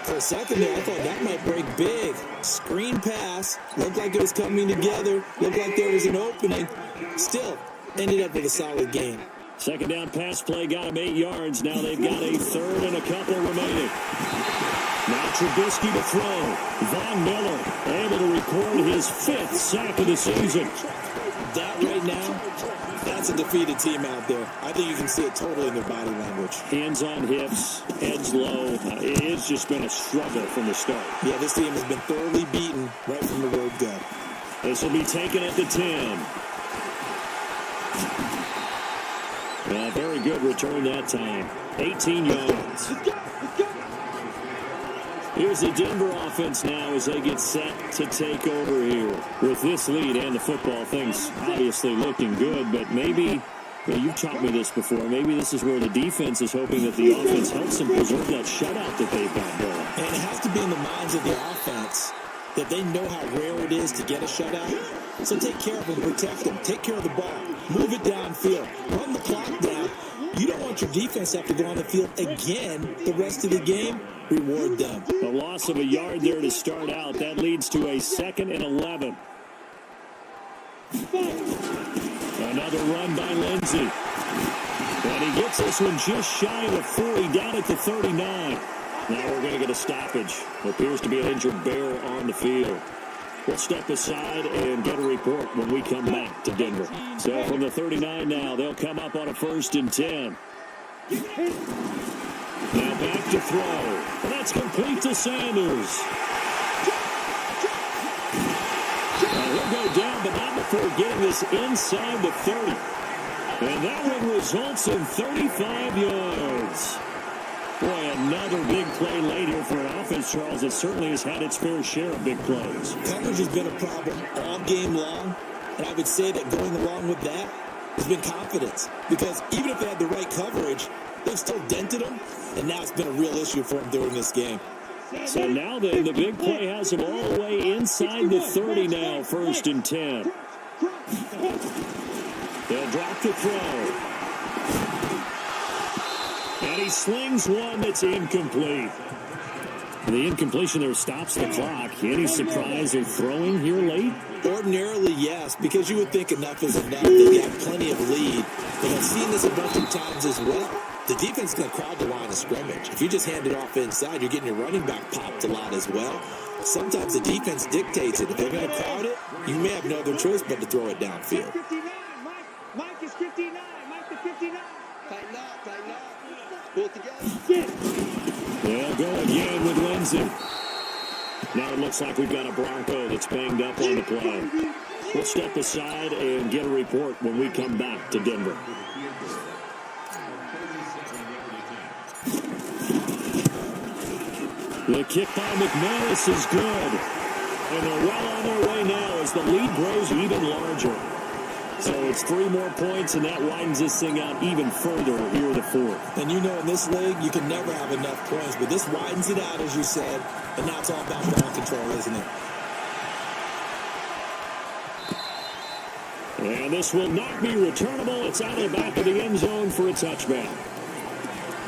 Speaker 3: For a second there, I thought that might break big. Screen pass. Looked like it was coming together. Looked like there was an opening. Still, ended up with a solid game.
Speaker 2: 2nd down pass play got him 8 yards. Now they've got a 3rd and a couple remaining. Now Trubisky to throw. Von Miller able to record his 5th sack of the season.
Speaker 3: That right now, that's a defeated team out there. I think you can see it totally in their body language.
Speaker 2: Hands on hips, heads low. It's just been a struggle from the start.
Speaker 3: Yeah, this team has been thoroughly beaten right from the word go.
Speaker 2: This will be taken at the 10. Very good return that time. 18 yards. Here's the Denver offense now as they get set to take over here. With this lead and the football, things obviously looking good, but maybe, you've taught me this before, maybe this is where the defense is hoping that the offense helps them preserve that shutout that they've got going.
Speaker 3: And it has to be in the minds of the offense that they know how rare it is to get a shutout. So take care of them, protect them, take care of the ball, move it downfield, run the clock down. You don't want your defense have to go on the field again the rest of the game, reward them.
Speaker 2: A loss of a yard there to start out. That leads to a 2nd and 11. Another run by Lindsey. And he gets this one just shy of the 40, down at the 39. Now we're going to get a stoppage. Appears to be an injured bear on the field. We'll step aside and get a report when we come back to Denver. So from the 39 now, they'll come up on a 1st and 10. Now back to throw. And that's complete to Sanders. He'll go down, but not before getting this inside the 30. And that one results in 35 yards. Boy, another big play late here for an offense, Charles. It certainly has had its fair share of big plays.
Speaker 3: Coverage has been a problem all game long, and I would say that going along with that has been confidence. Because even if they had the right coverage, they've still dented them, and now it's been a real issue for them during this game.
Speaker 2: So now then, the big play has them all the way inside the 30 now, 1st and 10. They'll drop the throw. And he slings one that's incomplete. The incompletion there stops the clock. Any surprise they're throwing here late?
Speaker 3: Ordinarily, yes, because you would think enough is enough. They have plenty of lead. But I've seen this a bunch of times as well. The defense is going to crowd the line of scrimmage. If you just hand it off inside, you're getting your running back popped a lot as well. Sometimes the defense dictates it. If they're going to crowd it, you may have no other choice but to throw it downfield.
Speaker 5: Mike is 59. Mike the 59.
Speaker 6: Tighten up, tighten up. Pull it together.
Speaker 2: They'll go again with Lindsey. Now it looks like we've got a Bronco that's banged up on the play. We'll step aside and get a report when we come back to Denver. The kick by McManus is good. And they're well on their way now as the lead grows even larger. So it's 3 more points, and that widens this thing out even further here in the 4th.
Speaker 3: And you know, in this league, you can never have enough points, but this widens it out, as you said, and now it's all about ball control, isn't it?
Speaker 2: And this will not be returnable. It's out of the back of the end zone for a touchback.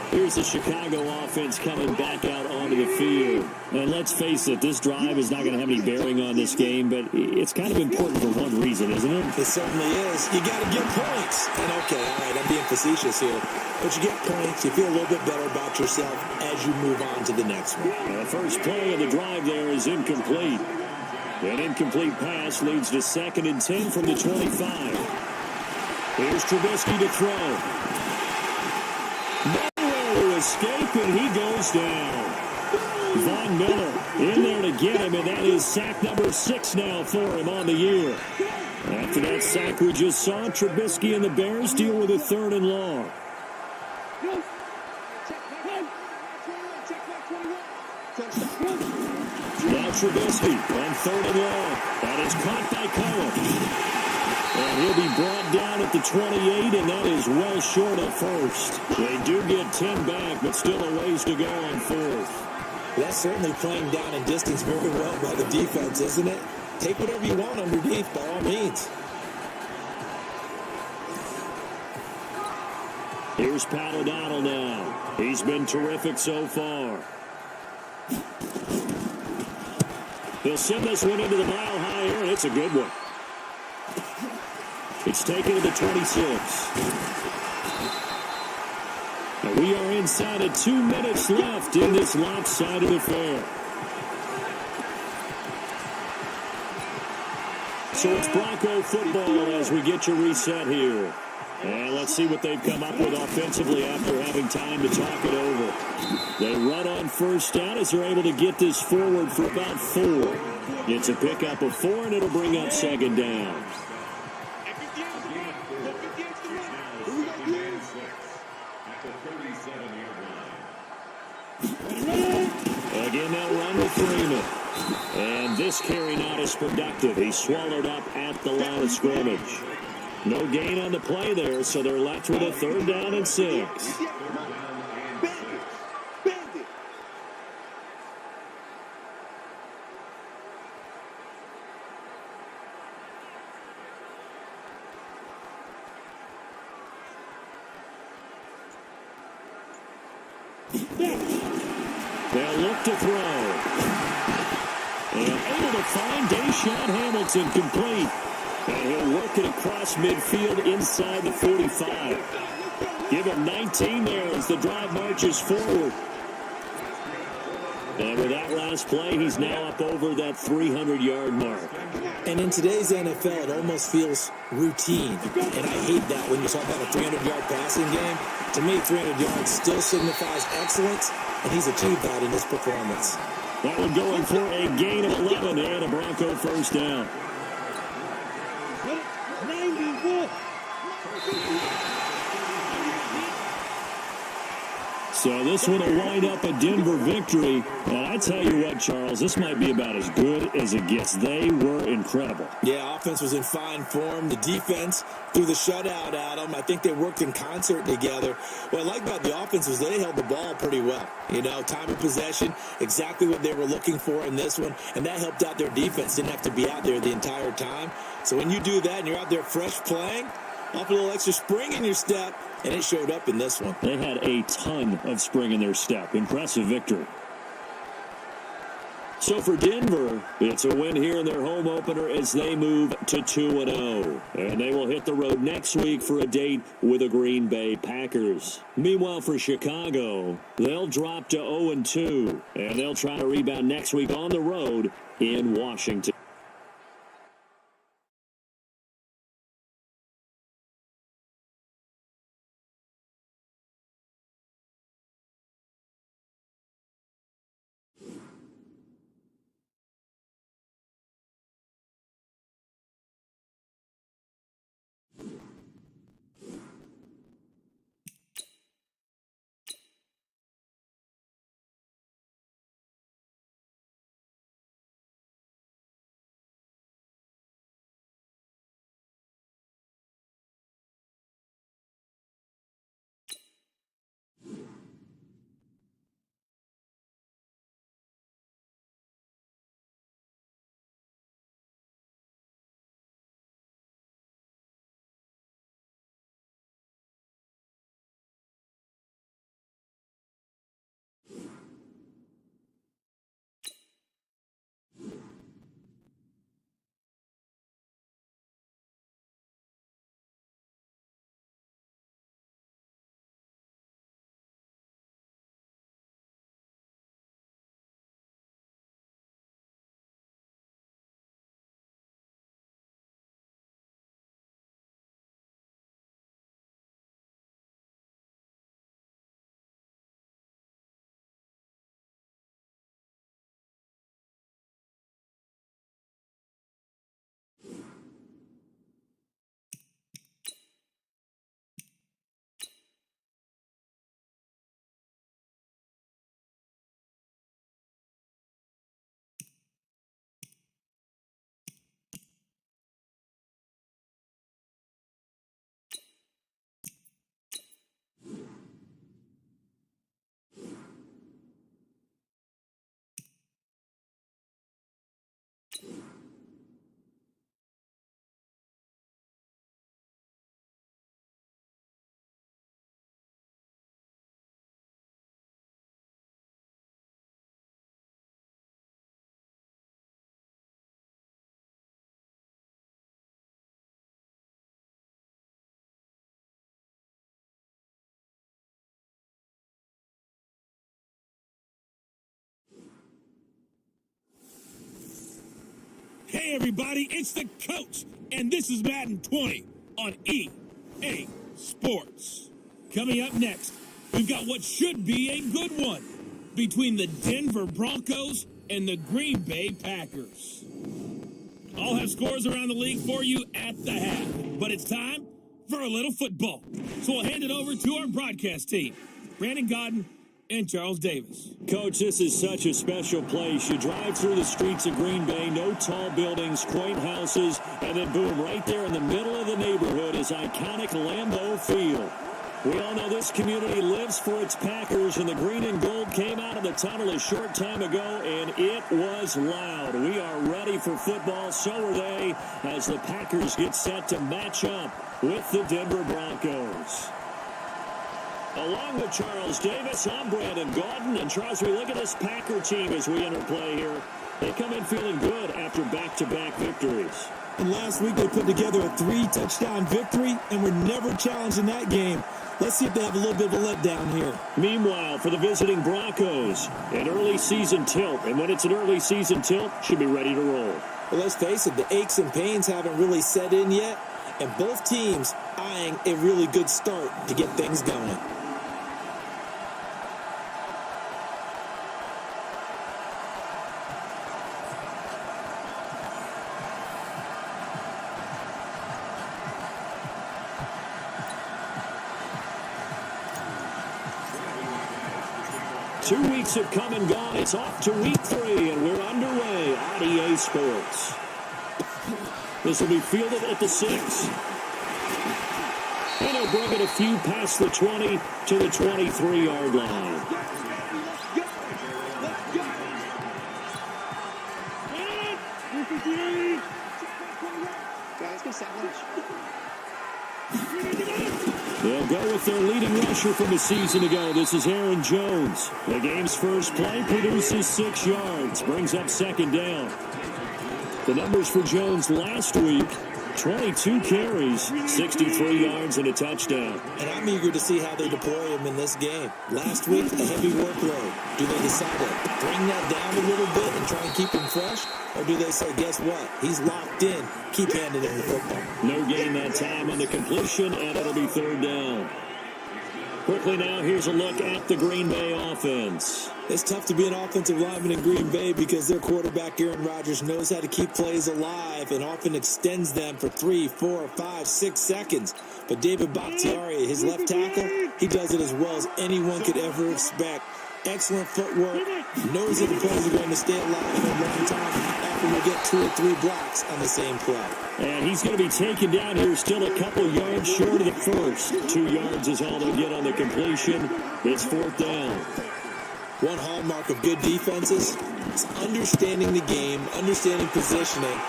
Speaker 2: Here's the Chicago offense coming back out onto the field. And let's face it, this drive is not going to have any bearing on this game, but it's kind of important for one reason, isn't it?
Speaker 3: It certainly is. You got to get points. And okay, all right, I'm being facetious here. But you get points, you feel a little bit better about yourself as you move on to the next one.
Speaker 2: The first play of the drive there is incomplete. An incomplete pass leads to 2nd and 10 from the 25. Here's Trubisky to throw. Escape, and he goes down. Von Miller in there to get him, and that is sack number 6 now for him on the year. After that sack we just saw, Trubisky and the Bears deal with a 3rd and long. Now Trubisky on 3rd and long. That is caught by Cohen. And he'll be brought down at the 28, and that is well short of 1st. They do get 10 back, but still a ways to go on 4th.
Speaker 3: That's certainly playing down in distance very well by the defense, isn't it? Take whatever you want underneath, by all means.
Speaker 2: Here's Pat O'Donnell now. He's been terrific so far. He'll send this one into the mile-high air, and it's a good one. It's taken to the 26. Now we are inside of 2 minutes left in this lopsided affair. So it's Bronco football as we get your reset here. And let's see what they've come up with offensively after having time to talk it over. They run on 1st down as they're able to get this forward for about 4. It's a pickup of 4, and it'll bring up 2nd down. Again, they'll run with Freeman. And this carry not as productive. He's swallowed up at the line of scrimmage. No gain on the play there, so they're left with a 3rd down and 6. They'll look to throw. And able to find Deshaun Hamilton complete. And he'll work it across midfield inside the 45. Give him 19 there as the drive marches forward. And with that last play, he's now up over that 300-yard mark.
Speaker 3: And in today's NFL, it almost feels routine. And I hate that when you talk about a 300-yard passing game. To me, 300 yards still signifies excellence, and he's achieved that in his performance.
Speaker 2: That one going for a gain of 11 and a Bronco first down.
Speaker 5: 91.
Speaker 2: So this one will wind up a Denver victory. And I tell you what, Charles, this might be about as good as it gets. They were incredible.
Speaker 3: Yeah, offense was in fine form. The defense threw the shutout at them. I think they worked in concert together. What I like about the offense was they held the ball pretty well. You know, time of possession, exactly what they were looking for in this one. And that helped out their defense. Didn't have to be out there the entire time. So when you do that and you're out there fresh playing, off a little extra spring in your step, and it showed up in this one.
Speaker 2: They had a ton of spring in their step. Impressive victory. So for Denver, it's a win here in their home opener as they move to 2-0. And they will hit the road next week for a date with the Green Bay Packers. Meanwhile, for Chicago, they'll drop to 0-2. And they'll try to rebound next week on the road in Washington.
Speaker 1: Hey everybody, it's the coach, and this is Madden 20 on EA Sports. Coming up next, we've got what should be a good one between the Denver Broncos and the Green Bay Packers. I'll have scores around the league for you at the half, but it's time for a little football. So we'll hand it over to our broadcast team, Brandon Godden and Charles Davis.
Speaker 2: Coach, this is such a special place. You drive through the streets of Green Bay, no tall buildings, quaint houses, and then boom, right there in the middle of the neighborhood is iconic Lambeau Field. We all know this community lives for its Packers, and the green and gold came out of the tunnel a short time ago, and it was loud. We are ready for football, so are they, as the Packers get set to match up with the Denver Broncos. Along with Charles Davis, I'm Brandon Gaudin. And Charles, we look at this Packer team as we enter play here. They come in feeling good after back-to-back victories.
Speaker 3: And last week they put together a 3-touchdown victory and were never challenged in that game. Let's see if they have a little bit of a letdown here.
Speaker 2: Meanwhile, for the visiting Broncos, an early season tilt. And when it's an early season tilt, should be ready to roll.
Speaker 3: Well, let's face it, the aches and pains haven't really set in yet. And both teams eyeing a really good start to get things going.
Speaker 2: Two weeks have come and gone. It's off to week 3, and we're underway on EA Sports. This will be fielded at the 6. And he'll bring it a few past the 20 to the 23-yard line.
Speaker 6: Guys, go sandwich.
Speaker 2: They'll go with their leading rusher from a season ago. This is Aaron Jones. The game's first play produces 6 yards, brings up second down. The numbers for Jones last week, 22 carries, 63 yards, and a touchdown.
Speaker 3: And I'm eager to see how they deploy him in this game. Last week, a heavy workload. Do they decide to bring that down a little bit and try and keep him fresh? Or do they say, guess what? He's locked in. Keep handing him the football.
Speaker 2: No gain that time on the completion, and it'll be third down. Quickly now, here's a look at the Green Bay offense.
Speaker 3: It's tough to be an offensive lineman in Green Bay because their quarterback, Aaron Rodgers, knows how to keep plays alive and often extends them for 3, 4, 5, 6 seconds. But David Bakhtiari, his left tackle, he does it as well as anyone could ever expect. Excellent footwork, knows that the plays are going to stay alive for a long time after we'll get 2 or 3 blocks on the same play.
Speaker 2: And he's going to be taken down here, still a couple yards short of the first. 2 yards is all they'll get on the completion. It's fourth down.
Speaker 3: One hallmark of good defenses is understanding the game, understanding positioning,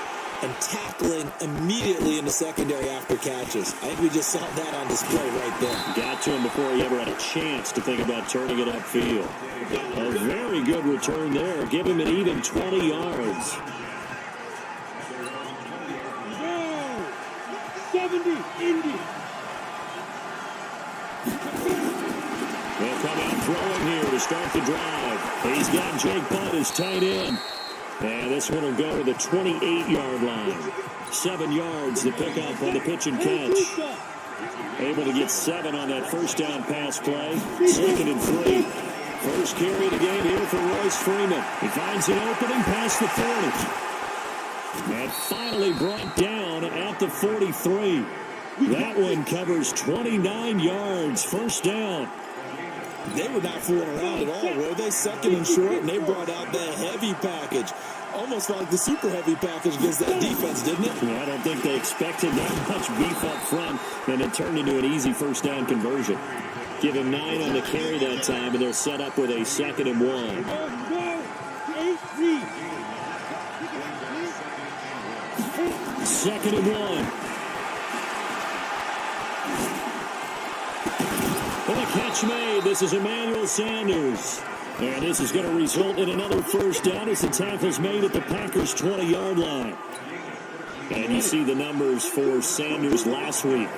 Speaker 3: and tackling immediately in the secondary after catches. I think we just saw that on display right there.
Speaker 2: Got to him before he ever had a chance to think about turning it upfield. A very good return there. Give him an even 20 yards.
Speaker 4: 70, Indy.
Speaker 2: They'll come out throwing here to start the drive. He's got Jake Butt as tight end. And this one will go to the 28-yard line. 7 yards to pick up on the pitch and catch. Able to get 7 on that first down pass play. 2nd and 3. First carry of the game here for Royce Freeman. He finds an opening past the 40. And finally brought down at the 43. That one covers 29 yards. First down.
Speaker 3: They were not fooling around at all, were they? 2nd and short, and they brought out the heavy package. Almost like the super heavy package against that defense, didn't it?
Speaker 2: Yeah, I don't think they expected that much beef up front, and it turned into an easy first down conversion. Give him 9 on the carry that time, and they'll set up with a 2nd and 1. 2nd and 1. And a catch made. This is Emmanuel Sanders. And this is going to result in another first down as the tackle's made at the Packers' 20-yard line. And you see the numbers for Sanders last week.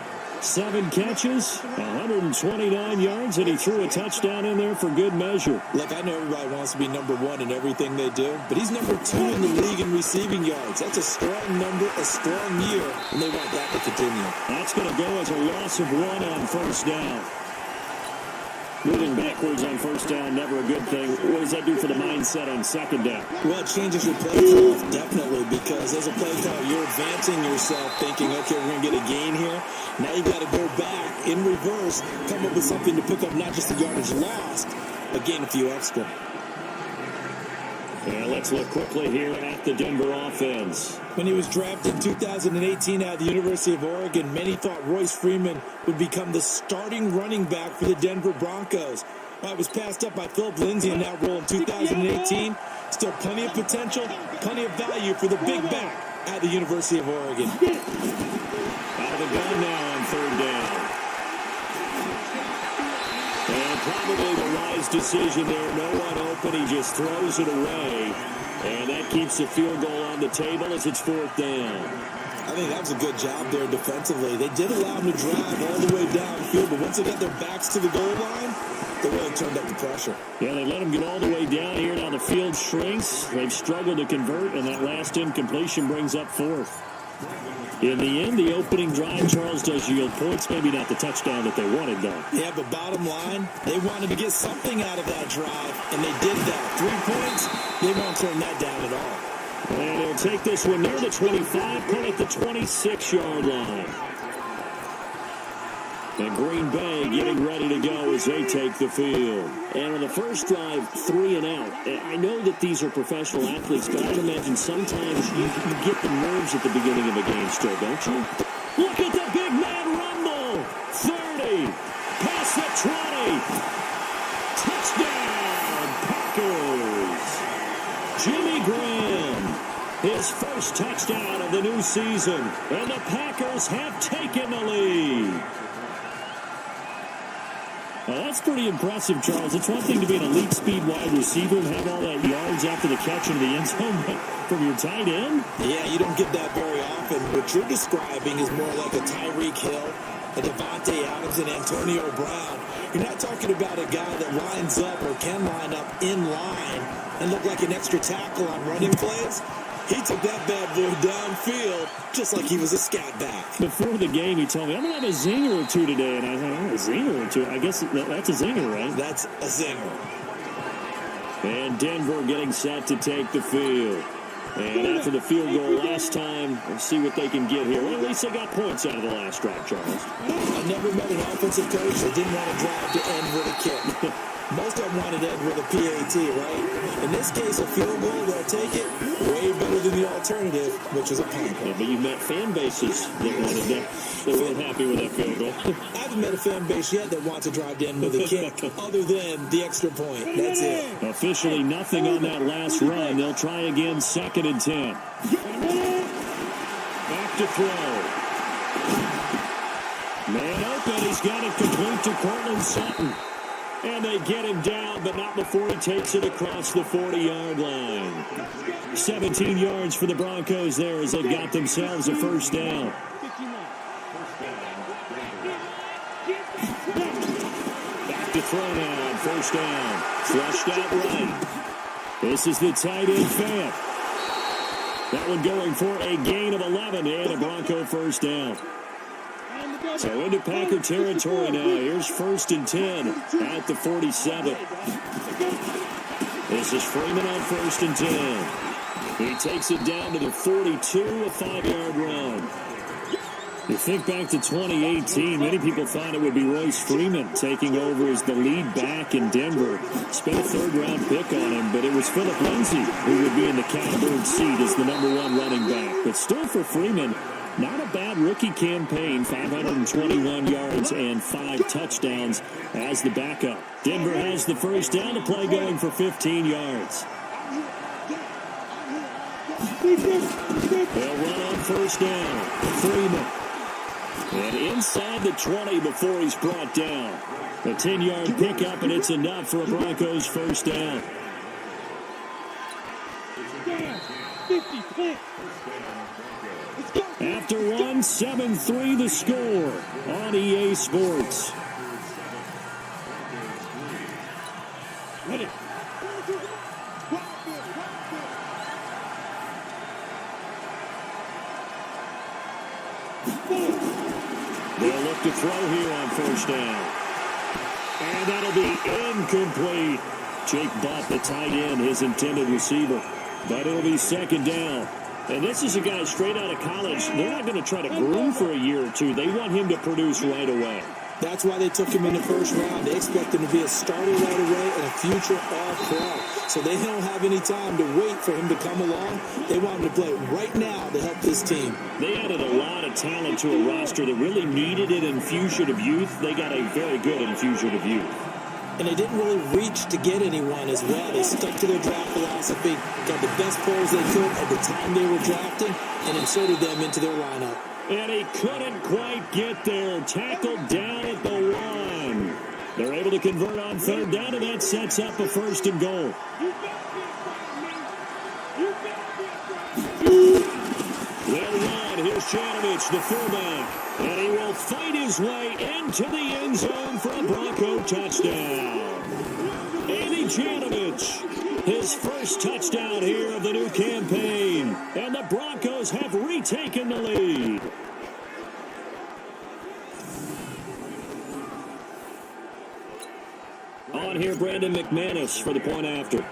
Speaker 2: 7 catches, 129 yards, and he threw a touchdown in there for good measure.
Speaker 3: Look, I know everybody wants to be number 1 in everything they do, but he's number 2 in the league in receiving yards. That's a strong number, a strong year, and they want that to continue.
Speaker 2: That's going to go as a loss of 1 on first down. Moving backwards on first down, never a good thing. What does that do for the mindset on second down?
Speaker 3: Well, it changes your play call, definitely, because as a play call, you're advancing yourself thinking, okay, we're going to get a gain here. Now you got to go back in reverse, come up with something to pick up not just the yardage lost, but gain a few extra.
Speaker 2: Yeah, let's look quickly here at the Denver offense.
Speaker 3: When he was drafted in 2018 at the University of Oregon, many thought Royce Freeman would become the starting running back for the Denver Broncos. Well, it was passed up by Philip Lindsay in that role in 2018. Still plenty of potential, plenty of value for the big back at the University of Oregon.
Speaker 2: Out of the gun now on third down. Probably the wise decision there. No one open. He just throws it away. And that keeps the field goal on the table as it's 4th down.
Speaker 3: I think that was a good job there defensively. They did allow them to drive all the way downfield, but once they got their backs to the goal line, they really turned up the pressure.
Speaker 2: Yeah, they let them get all the way down here. Now the field shrinks. They've struggled to convert, and that last incompletion brings up 4th. In the end, the opening drive, Charles, does yield points. Maybe not the touchdown that they wanted, though.
Speaker 3: Yeah, but bottom line, they wanted to get something out of that drive, and they did that. 3 points, they won't turn that down at all.
Speaker 2: And he'll take this one near the 25, put it at the 26-yard line. And Green Bay getting ready to go as they take the field. And on the first drive, 3 and out. I know that these are professional athletes, but I'd imagine sometimes you get the nerves at the beginning of a game still, don't you? Look at the big man rumble. 30, past the 20. Touchdown, Packers. Jimmy Graham, his first touchdown of the new season. And the Packers have taken the lead. That's pretty impressive, Charles. It's one thing to be an elite speed wide receiver and have all that yards after the catch into the end zone, but from your tight end?
Speaker 3: Yeah, you don't get that very often. What you're describing is more like a Tyreek Hill, a Devontae Adams, and Antonio Brown. You're not talking about a guy that lines up or can line up in line and look like an extra tackle on running plays. He took that bad boy downfield just like he was a scat back.
Speaker 2: Before the game, he told me, I'm going to have a zinger or two today. And I thought, a zinger or two? I guess that's a zinger, right?
Speaker 3: That's a zinger.
Speaker 2: And Denver getting set to take the field. And after the field goal last time, we'll see what they can get here. Well, at least they got points out of the last drive, Charles.
Speaker 3: I never met an offensive coach that didn't want to drive to end with a kick. Most of them wanted to end with a PAT, right? In this case, a field goal, they'll take it way better than the alternative, which is a punt.
Speaker 2: Yeah, but you've met fan bases that wanted that. They weren't happy with that field goal.
Speaker 3: I haven't met a fan base yet that wants to drive to end with a kick other than the extra point. That's it.
Speaker 2: Officially nothing on that last run. They'll try again, 2nd and 10. Back to throw. Man open. He's got it complete to Cortland Sutton. And they get him down, but not before he takes it across the 40-yard line. 17 yards for the Broncos there as they got themselves a first down. Back to throw now on first down. Flushed out right. This is the tight end Fant. That one going for a gain of 11 and a Bronco first down. So into Packer territory now. Here's 1st and 10 at the 47. This is Freeman on 1st and 10. He takes it down to the 42, a 5-yard run. You think back to 2018, many people thought it would be Royce Freeman taking over as the lead back in Denver. Spent a 3rd-round pick on him, but it was Philip Lindsay who would be in the catbird seat as the #1 running back. But still for Freeman, not a bad rookie campaign, 521 yards and 5 touchdowns as the backup. Denver has the first down to play going for 15 yards. They'll run on first down. Freeman. And inside the 20 before he's brought down. A 10-yard pickup, and it's enough for a Broncos first down. After one, 7-3 the score on EA Sports. They'll look to throw here on first down. And that'll be incomplete. Jake Butt, the tight end, his intended receiver. But it'll be 2nd down. And this is a guy straight out of college. They're not going to try to groom for a year or two. They want him to produce right away.
Speaker 3: That's why they took him in the first round. They expect him to be a starter right away and a future All-Pro. So they don't have any time to wait for him to come along. They want him to play right now to help this team.
Speaker 2: They added a lot of talent to a roster that really needed an infusion of youth. They got a very good infusion of youth.
Speaker 3: And they didn't really reach to get anyone as well. They stuck to their draft philosophy, got the best players they could at the time they were drafting, and inserted them into their lineup.
Speaker 2: And he couldn't quite get there. Tackled down at the 1. They're able to convert on third down, and that sets up a 1st and goal. They'll run. Here's Janovich, the fullback. And he will fight his way into the end zone for a Bronco touchdown. Andy Janovich, his first touchdown here of the new campaign. And the Broncos have retaken the lead. On here, Brandon McManus for the point after.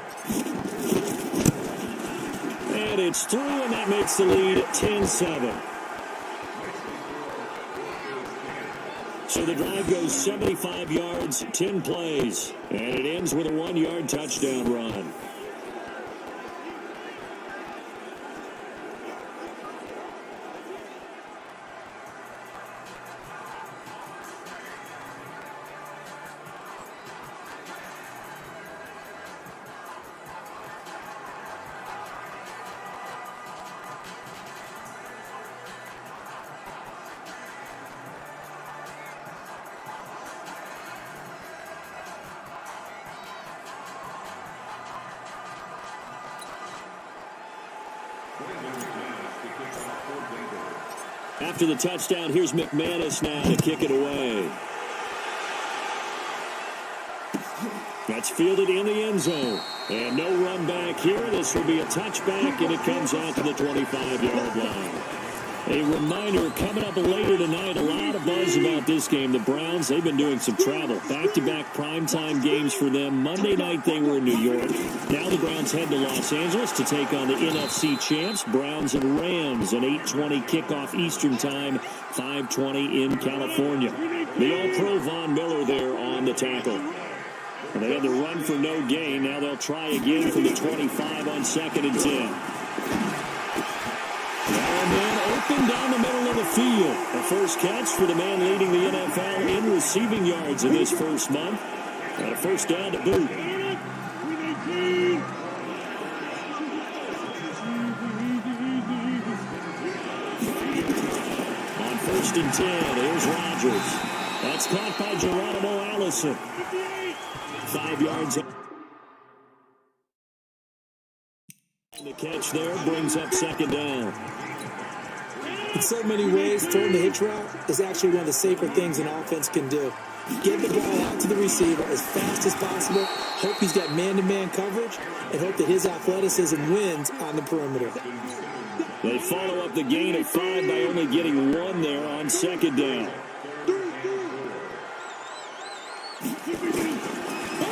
Speaker 2: And it's through, and that makes the lead 10-7. So the drive goes 75 yards, 10 plays, and it ends with a 1-yard touchdown run. After the touchdown, here's McManus now to kick it away. That's fielded in the end zone. And no run back here. This will be a touchback, and it comes out to the 25-yard line. A reminder, coming up later tonight, a lot of buzz about this game. The Browns, they've been doing some travel. Back-to-back primetime games for them. Monday night, they were in New York. Now the Browns head to Los Angeles to take on the NFC champs, Browns and Rams, an 8:20 kickoff Eastern time, 5:20 in California. The All-Pro Von Miller there on the tackle. And they had to run for no gain. Now they'll try again from the 25 on 2nd and 10. And then open down the middle of the field. A first catch for the man leading the NFL in receiving yards in this first month. And a first down to boot. On 1st and 10, here's Rodgers. That's caught by Geronimo Allison. 5 yards. The catch there brings up 2nd down.
Speaker 3: In so many ways, throwing the hitch route is actually one of the safer things an offense can do. Get the ball out to the receiver as fast as possible, hope he's got man-to-man coverage, and hope that his athleticism wins on the perimeter.
Speaker 2: They follow up the gain of 5 by only getting 1 there on 2nd down.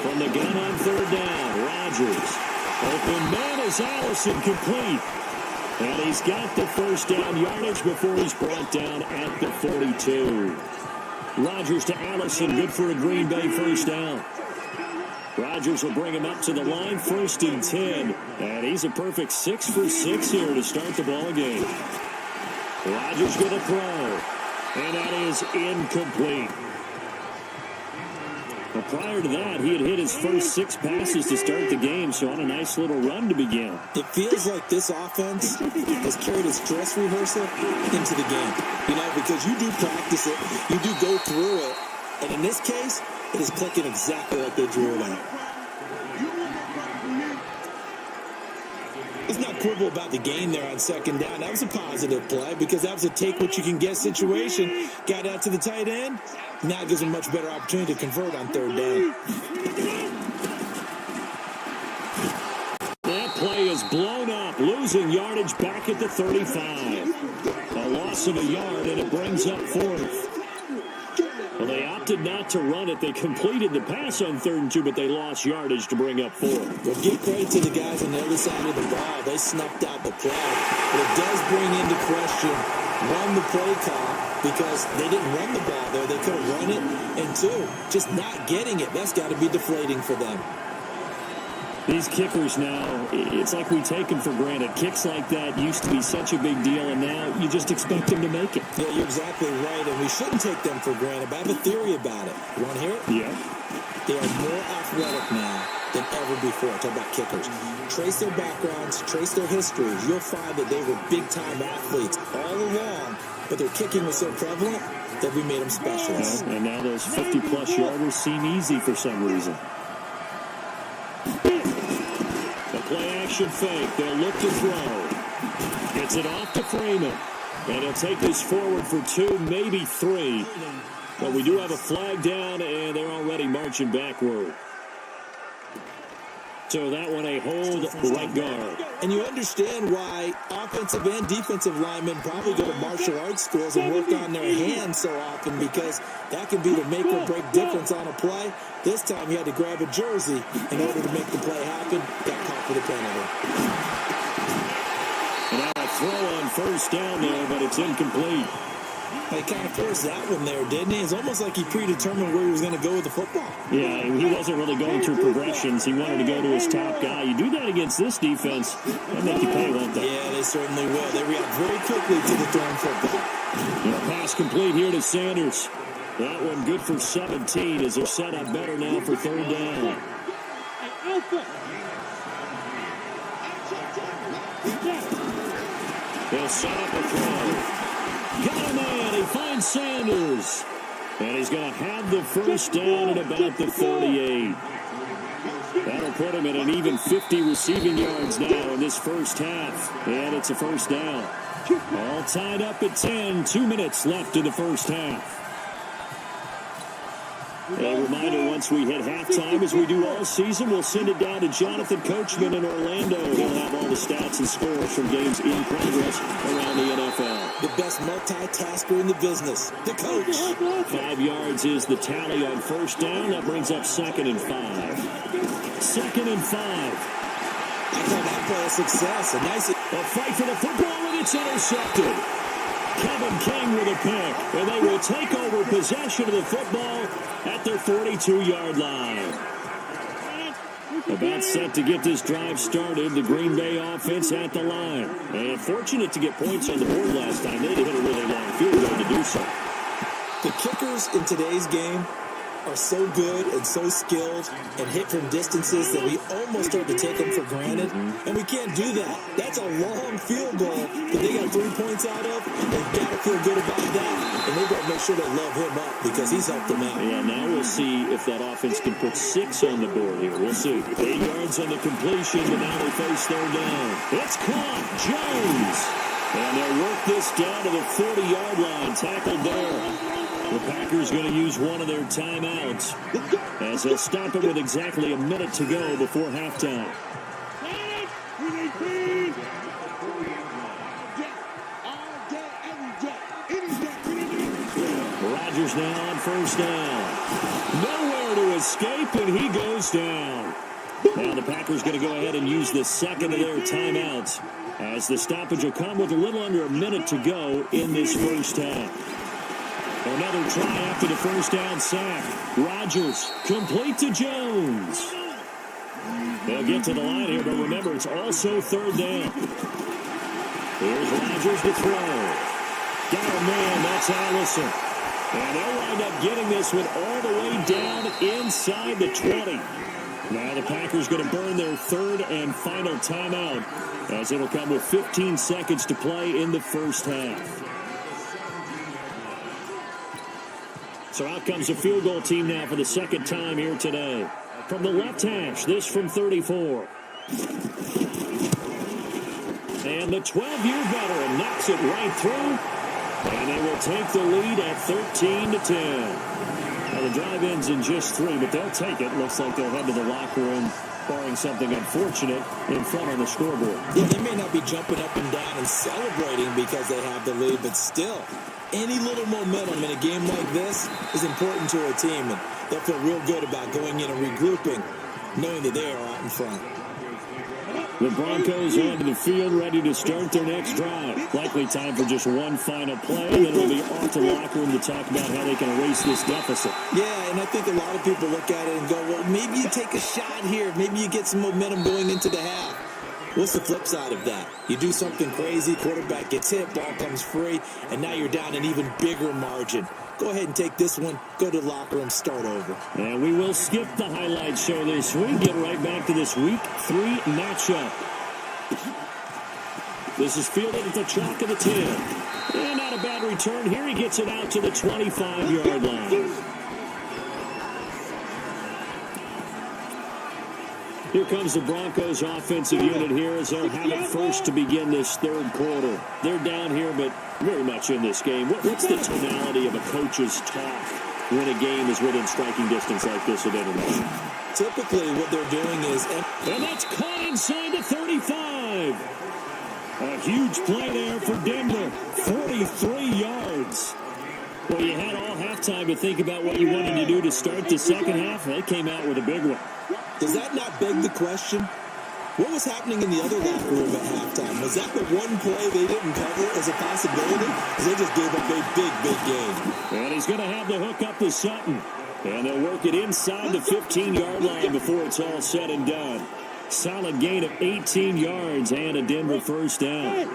Speaker 2: From the gun on 3rd down, Rodgers. Open man is Allison, complete. And he's got the first down yardage before he's brought down at the 42. Rodgers to Allison, good for a Green Bay first down. Rodgers will bring him up to the line, 1st and 10. And he's a perfect 6 for 6 here to start the ball game. Rodgers going to throw. And that is incomplete. But prior to that, he had hit his first 6 passes to start the game, so on a nice little run to begin.
Speaker 3: It feels like this offense has carried its dress rehearsal into the game. You know, because you do practice it, you do go through it, and in this case, it is clicking exactly like they drew it out. Let's not quibble about the gain there on 2nd down. That was a positive play because that was a take-what-you-can-get situation. Got out to the tight end. Now it gives him a much better opportunity to convert on 3rd down.
Speaker 2: That play is blown up, losing yardage back at the 35. A loss of a yard, and it brings up 4th. Well, they opted not to run it. They completed the pass on 3rd and 2, but they lost yardage to bring up 4th.
Speaker 3: Well, give credit to the guys on the other side of the ball. They snuffed out the play. But it does bring into question, one, the play call, because they didn't run the ball there. They could have run it. And 2, just not getting it. That's got to be deflating for them.
Speaker 2: These kickers now, it's like we take them for granted. Kicks like that used to be such a big deal, and now you just expect them to make it.
Speaker 3: Yeah, you're exactly right, and we shouldn't take them for granted, but I have a theory about it. You want to hear it?
Speaker 2: Yeah.
Speaker 3: They are more athletic now than ever before. Talk about kickers. Trace their backgrounds, trace their histories. You'll find that they were big-time athletes all along, but their kicking was so prevalent, that we made them specialists.
Speaker 2: And now those 50-plus yarders seem easy for some reason. The play-action fake. They'll look to throw. Gets it off to Freeman. And he'll take this forward for 2, maybe 3. But we do have a flag down, and they're already marching backward. So that one a hold right guard.
Speaker 3: And you understand why offensive and defensive linemen probably go to martial arts schools and work on their hands so often, because that can be the make or break difference on a play. This time he had to grab a jersey in order to make the play happen. Got caught for the penalty.
Speaker 2: And now a throw on first down there, but it's incomplete.
Speaker 3: He kind of forced that one there, didn't he? It's almost like he predetermined where he was going to go with the football.
Speaker 2: Yeah, he wasn't really going through progressions. He wanted to go to his top guy. You do that against this defense, they'll make you pay, won't they?
Speaker 3: Yeah, they certainly will. They react very quickly to the thrown football.
Speaker 2: And a pass complete here to Sanders. That one good for 17 as they're set up better now for third down. They'll set up a throw. Got a man. He finds Sanders. And he's going to have the first down at about the 38. That'll put him at an even 50 receiving yards now in this first half. And it's a first down. All tied up at 10. 2 minutes left in the first half. A reminder, once we hit halftime, as we do all season, we'll send it down to Jonathan Coachman in Orlando. He'll have all the stats and scores from games in progress around the NFL.
Speaker 3: The best multitasker in the business, the coach.
Speaker 2: 5 yards is the tally on first down. That brings up 2nd and 5. 2nd and 5.
Speaker 3: I call that play a success.
Speaker 2: A fight for the football, and it's intercepted. Kevin King with a pick, and they will take over possession of the football at their 42-yard line. About set to get this drive started, the Green Bay offense at the line. And fortunate to get points on the board last time. They had to hit a really long field goal to do so.
Speaker 3: The kickers in today's game are so good and so skilled and hit from distances that we almost start to take them for granted. And we can't do that. That's a long field goal that they got 3 points out of. They've got to feel good about that. And they've got to make sure they love him up because he's helped them out.
Speaker 2: Yeah, now we'll see if that offense can put 6 on the board here. We'll see. 8 yards on the completion, but now they face third down. It's caught. Jones. And they'll work this down to the 40-yard line. Tackled there. The Packers going to use one of their timeouts as they'll stop it with exactly a minute to go before halftime. Rodgers now on first down. Nowhere to escape, and he goes down. Now the Packers going to go ahead and use the second of their timeouts as the stoppage will come with a little under a minute to go in this first half. Another try after the first down sack. Rodgers complete to Jones. They'll get to the line here, but remember, it's also third down. Here's Rodgers to throw. Got a man, that's Allison. And they'll wind up getting this one all the way down inside the 20. Now the Packers going to burn their third and final timeout as it'll come with 15 seconds to play in the first half. So out comes the field goal team now for the second time here today. From the left hash, this from 34. And the 12-year veteran knocks it right through. And they will take the lead at 13-10. Now the drive ends in just 3, but they'll take it. Looks like they'll head to the locker room, barring something unfortunate, in front on the scoreboard.
Speaker 3: Yeah, they may not be jumping up and down and celebrating because they have the lead, but still, any little momentum in a game like this is important to a team, and they'll feel real good about going in and regrouping, knowing that they are out in front.
Speaker 2: The Broncos onto the field, ready to start their next drive. Likely time for just one final play, and then it'll be off to the locker room to talk about how they can erase this deficit.
Speaker 3: Yeah, and I think a lot of people look at it and go, well, maybe you take a shot here. Maybe you get some momentum going into the half. What's the flip side of that? You do something crazy, quarterback gets hit, ball comes free, and now you're down an even bigger margin. Go ahead and take this one, go to the locker room, start over.
Speaker 2: And we will skip the highlight show this week. Get right back to this week 3 matchup. This is fielded at the chalk of the 10. And not a bad return here. He gets it out to the 25-yard line. Here comes the Broncos offensive unit here as they'll have it first to begin this third quarter. They're down here, but very much in this game. What's the tonality of a coach's talk when a game is within striking distance like this at intermission?
Speaker 3: Typically, what they're doing is...
Speaker 2: And that's caught inside the 35. A huge play there for Denver. 43 yards. Well, you had all halftime to think about what you wanted to do to start the second half. They came out with a big one.
Speaker 3: Does that not beg the question? What was happening in the other locker room at halftime? Was that the one play they didn't cover as a possibility? Because they just gave up a big game.
Speaker 2: And he's going to have the hook up to Sutton. And they'll work it inside the 15-yard line before it's all said and done. Solid gain of 18 yards and a Denver first down.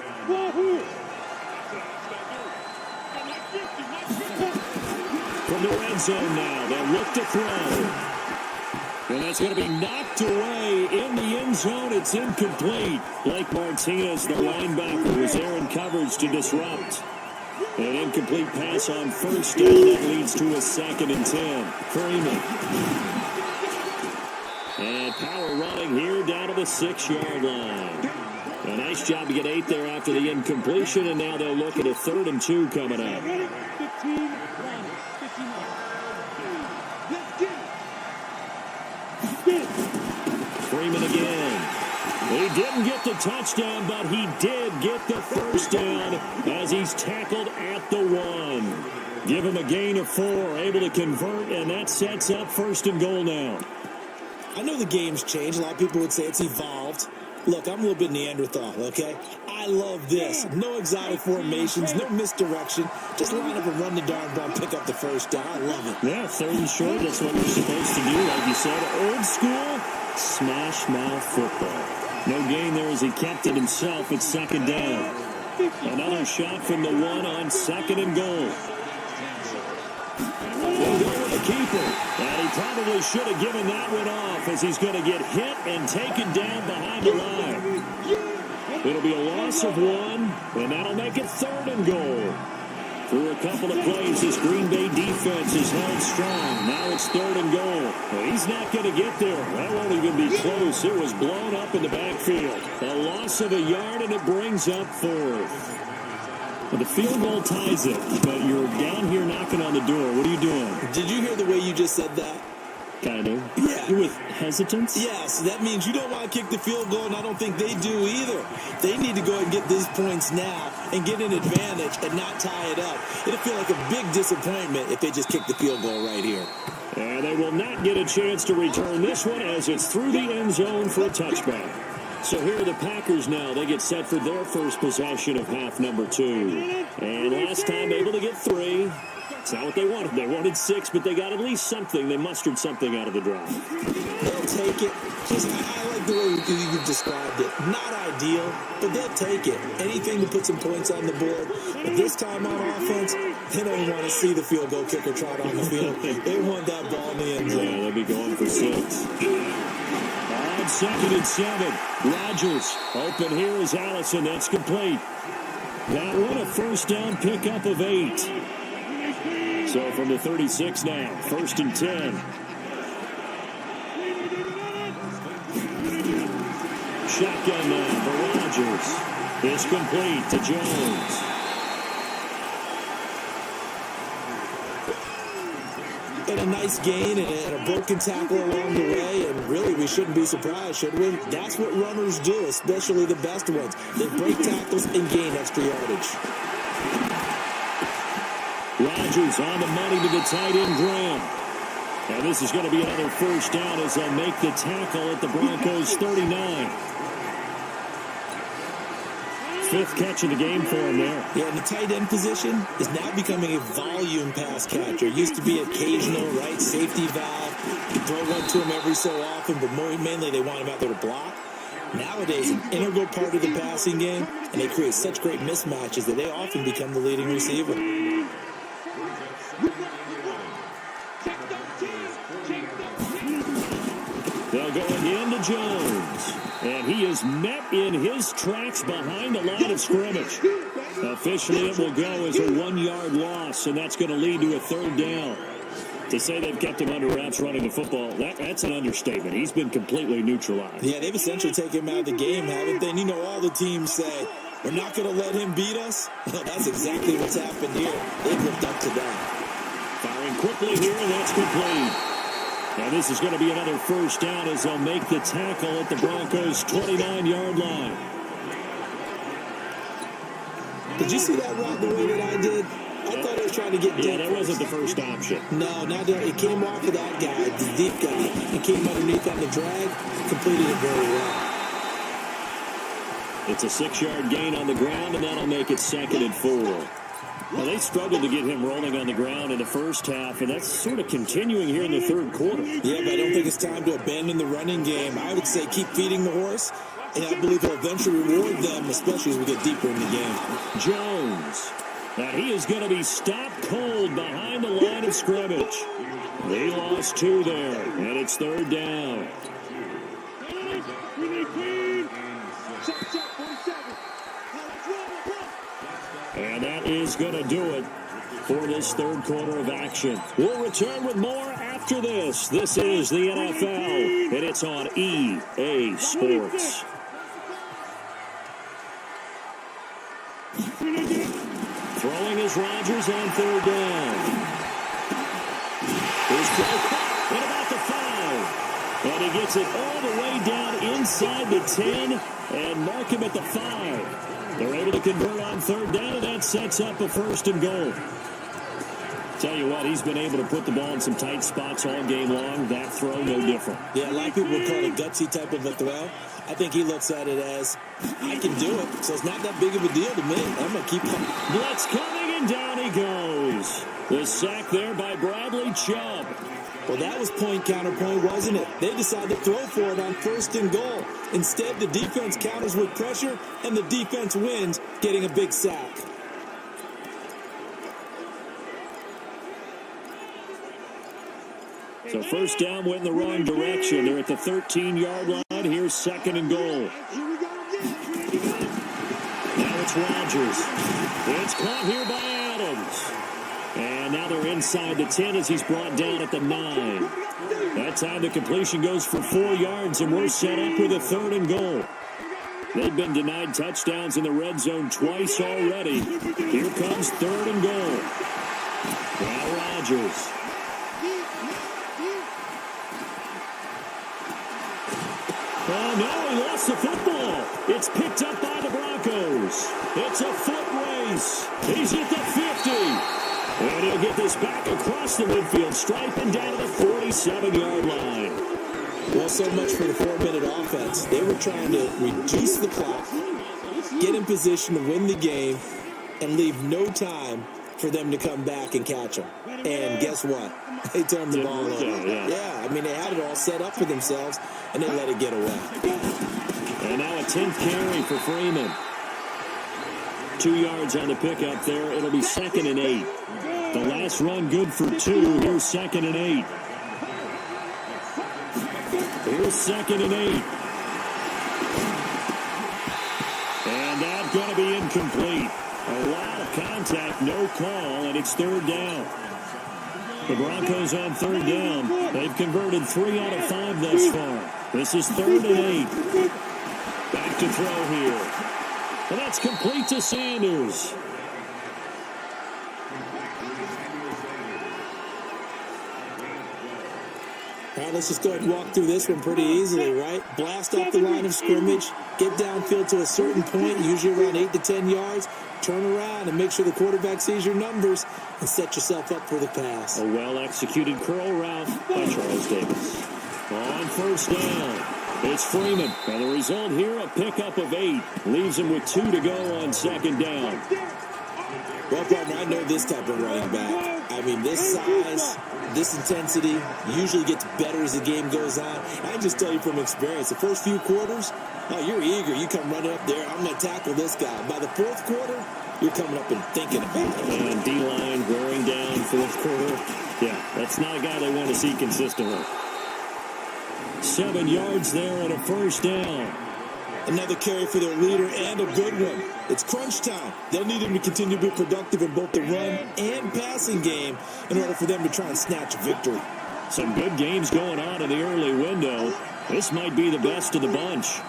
Speaker 2: From the red zone now, they'll look to throw. And that's going to be knocked away in the end zone. It's incomplete. Blake Martinez, the linebacker, was there in coverage to disrupt. An incomplete pass on first down. That leads to a 2nd and 10. Freeman. And power running here down to the 6-yard line. A nice job to get 8 there after the incompletion, and now they'll look at a 3rd and 2 coming up.
Speaker 5: 15-1.
Speaker 2: Freeman again. He didn't get the touchdown, but he did get the first down as he's tackled at the 1. Give him a gain of 4, able to convert, and that sets up 1st and goal now.
Speaker 3: I know the game's changed. A lot of people would say it's evolved. Look, I'm a little bit Neanderthal, okay? I love this. No exotic formations, no misdirection. Just line up and run the darn ball, pick up the first down. I love it.
Speaker 2: Yeah, 3rd and short, that's what you're supposed to do. Like you said, old school, smash mouth football. No gain there as he kept it himself at 2nd down. Another shot from the 1 on 2nd and goal. They'll go with the keeper. And he probably should have given that one off as he's going to get hit and taken down behind the line. It'll be a loss of 1, and that'll make it 3rd and goal. Through a couple of plays, this Green Bay defense is held strong. Now it's 3rd and goal. Well, he's not going to get there. That won't even be close. It was blown up in the backfield. A loss of a yard, and it brings up 4th. Well, the field goal ties it, but you're down here knocking on the door. What are you doing?
Speaker 3: Did you hear the way you just said that?
Speaker 2: Kind of.
Speaker 3: Yeah.
Speaker 2: With hesitance?
Speaker 3: Yes, that means you don't want to kick the field goal, and I don't think they do either. They need to go ahead and get these points now and get an advantage and not tie it up. It'll feel like a big disappointment if they just kick the field goal right here.
Speaker 2: And they will not get a chance to return this one as it's through the end zone for a touchback. So here are the Packers now. They get set for their first possession of half number 2. And last time able to get 3. It's not what they wanted. They wanted 6, but they got at least something. They mustered something out of the drive.
Speaker 3: They'll take it. I like the way you described it. Not ideal, but they'll take it. Anything to put some points on the board. But this time on offense, they don't want to see the field goal kicker trot on the field. They want that ball in the end zone.
Speaker 2: Yeah, they'll be going for 6. On 2nd and 7. Rodgers open here is Allison. That's complete. That one a first down pickup of 8. So from the 36 now, 1st and 10. Shotgun now for Rodgers. It's complete to Jones.
Speaker 3: And a nice gain and a broken tackle along the way, and really we shouldn't be surprised, should we? That's what runners do, especially the best ones. They break tackles and gain extra yardage.
Speaker 2: Rodgers on the money to the tight end, Graham. And this is going to be another first down as they'll make the tackle at the Broncos 39. 5th catch of the game for him there.
Speaker 3: Yeah, and the tight end position is now becoming a volume pass catcher. Used to be occasional, right, safety valve. You throw one to him every so often, but mainly they want him out there to block. Nowadays, an integral part of the passing game, and they create such great mismatches that they often become the leading receiver.
Speaker 2: They'll go again to Jones. And he is met in his tracks behind the line of scrimmage. Officially, it will go as a 1-yard loss, and that's going to lead to a third down. To say they've kept him under wraps running the football, that's an understatement. He's been completely neutralized.
Speaker 3: Yeah, they've essentially taken him out of the game, haven't they? And you know all the teams say, we're not going to let him beat us. Well, that's exactly what's happened here. They've lived up to that.
Speaker 2: Firing quickly here, and that's complete. And this is going to be another first down as they'll make the tackle at the Broncos' 29-yard line.
Speaker 3: Did you see that route the way that I did? I thought he was trying to get deep.
Speaker 2: Yeah, that wasn't the first option.
Speaker 3: No, not that. It came off of that guy, the deep guy. He came underneath on the drag, completed it very well.
Speaker 2: It's a 6-yard gain on the ground, and that'll make it 2nd and 4. Well, they struggled to get him rolling on the ground in the first half, and that's sort of continuing here in the third quarter.
Speaker 3: Yeah, but I don't think it's time to abandon the running game. I would say keep feeding the horse, and I believe he'll eventually reward them, especially as we get deeper in the game.
Speaker 2: Jones. Now he is going to be stopped cold behind the line of scrimmage. They lost 2 there, and it's third down. And that is going to do it for this third quarter of action. We'll return with more after this. This is the NFL, and it's on EA Sports. Throwing is Rodgers on third down. Here's Joe at about the 5. And he gets it all the way down inside the 10 and mark him at the 5. They're able to convert on third down, and that sets up a 1st and goal. Tell you what, he's been able to put the ball in some tight spots all game long. That throw, no different.
Speaker 3: Yeah, a lot of people would call it a gutsy type of a throw. I think he looks at it as, I can do it, so it's not that big of a deal to me. I'm going to keep coming.
Speaker 2: Blitz coming, and down he goes. The sack there by Bradley Chubb.
Speaker 3: Well, that was point counterpoint, wasn't it? They decided to throw for it on 1st and goal. Instead, the defense counters with pressure, and the defense wins, getting a big sack.
Speaker 2: So first down went in the wrong direction. They're at the 13-yard line. Here's 2nd and goal. Now it's Rodgers. It's caught here by Adams. And now they're inside the 10 as he's brought down at the 9. That time the completion goes for 4 yards, and we're set up with a 3rd and goal. They've been denied touchdowns in the red zone twice already. Here comes 3rd and goal. Now Rodgers. Oh, no, he lost the football. It's picked up by the Broncos. It's a foot race. He's at the 50. And he'll get this back across the midfield stripe and down to the 47-yard line.
Speaker 3: Well, so much for the 4-minute offense. They were trying to reduce the clock, get in position to win the game, and leave no time for them to come back and catch them. And guess what? They turned the ball over. Yeah, I mean, they had it all set up for themselves, and they let it get away.
Speaker 2: And now a 10th carry for Freeman. 2 yards on the pickup there. It'll be 2nd and 8. The last run good for 2. Here's 2nd and 8. Here's 2nd and 8. And that's going to be incomplete. A lot of contact, no call, and it's 3rd down. The Broncos on 3rd down. They've converted 3 out of 5 thus far. This is 3rd and 8. Back to throw here. And that's complete to Sanders.
Speaker 3: All right, let's just go ahead and walk through this one pretty easily, right? Blast off the line of scrimmage, get downfield to a certain point, usually around 8 to 10 yards, turn around and make sure the quarterback sees your numbers and set yourself up for the pass.
Speaker 2: A well-executed curl route by Charles Davis. On 1st down, it's Freeman. And the result here, a pickup of 8. Leaves him with 2 to go on 2nd down.
Speaker 3: Well, partner, I know this type of running back. I mean, this size, this intensity usually gets better as the game goes on. I just tell you from experience, the first few quarters, you're eager. You come running up there, I'm going to tackle this guy. By the 4th quarter, you're coming up and thinking about it.
Speaker 2: And D-line wearing down 4th quarter. Yeah, that's not a guy they want to see consistently. 7 yards there and a first down.
Speaker 3: Another carry for their leader and a good one. It's crunch time. They'll need him to continue to be productive in both the run and passing game in order for them to try and snatch a victory.
Speaker 2: Some good games going on in the early window. This might be the best of the bunch.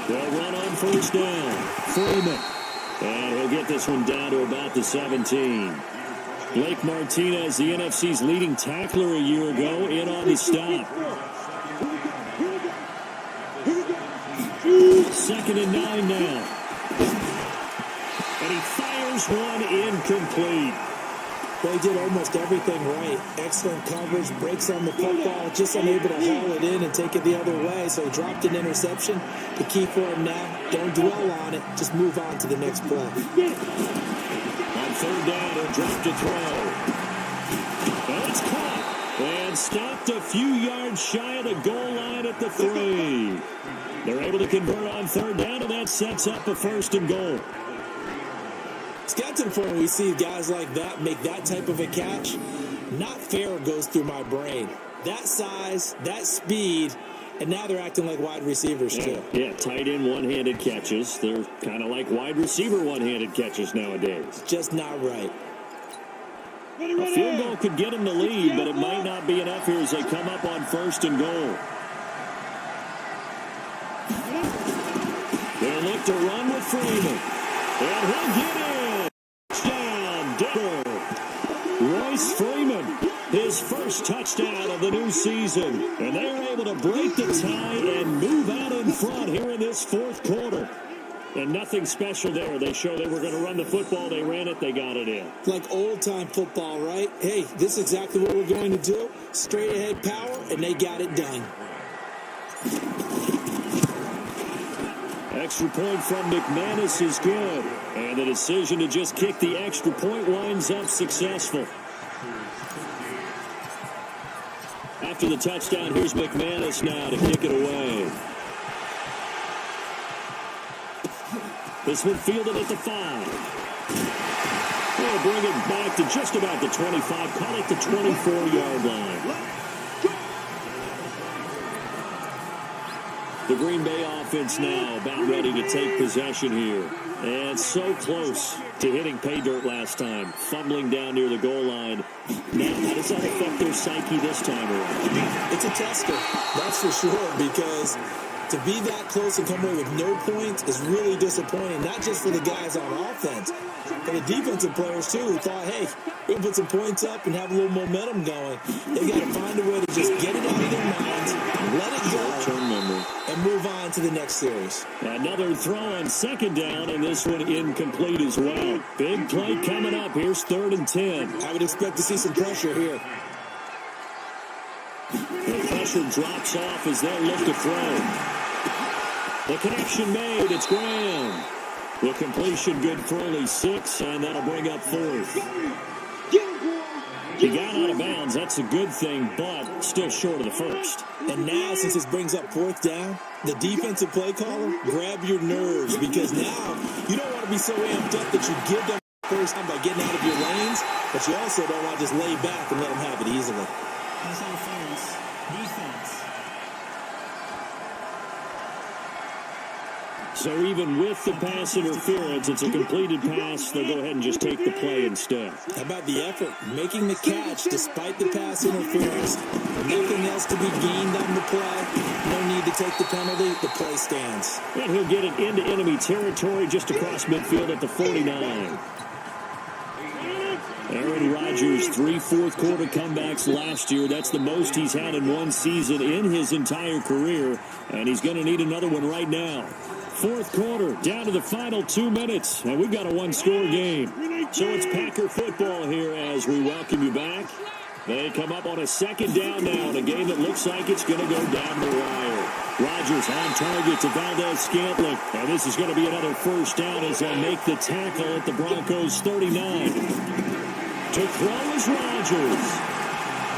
Speaker 2: They'll run on first down. Freeman. And he'll get this one down to about the 17. Blake Martinez, the NFC's leading tackler a year ago, in on the stop. 2nd and 9 now. And he fires one incomplete.
Speaker 3: They did almost everything right. Excellent coverage, breaks on the football, just unable to haul it in and take it the other way. So he dropped an interception. The key for him now, don't dwell on it. Just move on to the next play.
Speaker 2: On 3rd down, he'll drop to throw. And it's caught. And stopped a few yards shy of the goal line at the 3. They're able to convert on 3rd down, and that sets up a 1st and goal.
Speaker 3: It's got to the point where we see guys like that make that type of a catch. Not fair goes through my brain. That size, that speed, and now they're acting like wide receivers too.
Speaker 2: Yeah, tight end one-handed catches. They're kind of like wide receiver one-handed catches nowadays.
Speaker 3: Just not right.
Speaker 2: A field goal could get them the lead, but it might not be enough here as they come up on 1st and goal. They'll look to run with Freeman. And he'll get in. Touchdown, Denver. Royce Freeman, his first touchdown of the new season. And they are able to break the tie and move out in front here in this 4th quarter. And nothing special there. They showed they were going to run the football. They ran it. They got it in.
Speaker 3: Like old-time football, right? Hey, this is exactly what we're going to do. Straight-ahead power, and they got it done.
Speaker 2: Extra point from McManus is good. And the decision to just kick the extra point winds up successful. After the touchdown, here's McManus now to kick it away. This one fielded at the 5. They'll bring it back to just about the 25. Call it the 24-yard line. The Green Bay offense now about ready to take possession here. And so close to hitting pay dirt last time. Fumbling down near the goal line. Now, how does that affect their psyche this time around?
Speaker 3: It's a tester, that's for sure, because to be that close and come away with no points is really disappointing, not just for the guys on offense, but the defensive players too, who thought, hey, we can put some points up and have a little momentum going. They got to find a way to just get it out of their minds, let it go, and move on to the next series.
Speaker 2: Another throw on 2nd down, and this one incomplete as well. Big play coming up. Here's 3rd and 10.
Speaker 3: I would expect to see some pressure here.
Speaker 2: The pressure drops off as they look to throw. The connection made. It's Graham. The completion good for only 6, and that'll bring up 4th. He got out of bounds. That's a good thing, but still short of the 1st.
Speaker 3: And now, since this brings up 4th down, the defensive play caller, grab your nerves, because now you don't want to be so amped up that you give them first time by getting out of your lanes, but you also don't want to just lay back and let them have it easily.
Speaker 7: Pass interference. Defense.
Speaker 2: So even with the pass interference, it's a completed pass. They'll go ahead and just take the play instead.
Speaker 3: How about the effort? Making the catch despite the pass interference. Nothing else to be gained on the play. No need to take the penalty. The play stands.
Speaker 2: And he'll get it into enemy territory just across midfield at the 49. Aaron Rodgers, 3 fourth-quarter comebacks last year. That's the most he's had in one season in his entire career, and he's going to need another one right now. 4th quarter, down to the final 2 minutes, and we've got a one-score game. So it's Packer football here as we welcome you back. They come up on a 2nd down now in a game that looks like it's going to go down the wire. Rodgers on target to Valdez-Scantling, and this is going to be another 1st down as they'll make the tackle at the Broncos' 39. To throw is Rodgers.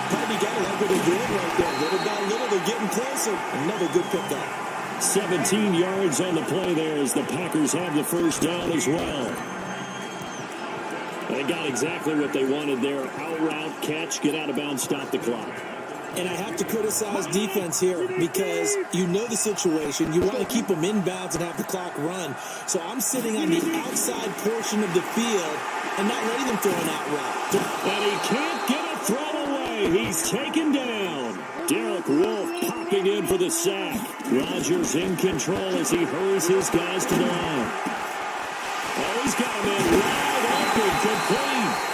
Speaker 3: Probably got to like what they're doing right there. Little by little, they're getting closer. Another good pickup.
Speaker 2: 17 yards on the play there as the Packers have the 1st down as well. They got exactly what they wanted there. Out route, catch, get out of bounds, stop the clock.
Speaker 3: And I have to criticize defense here because you know the situation. You want to keep them inbounds and have the clock run. So I'm sitting on the outside portion of the field and not letting them throw an out route.
Speaker 2: And he can't get a throw away. He's taken down. Derek Wolfe popping in for the sack. Rodgers in control as he hurries his guys to the line. Oh, he's got him in wide open, complete.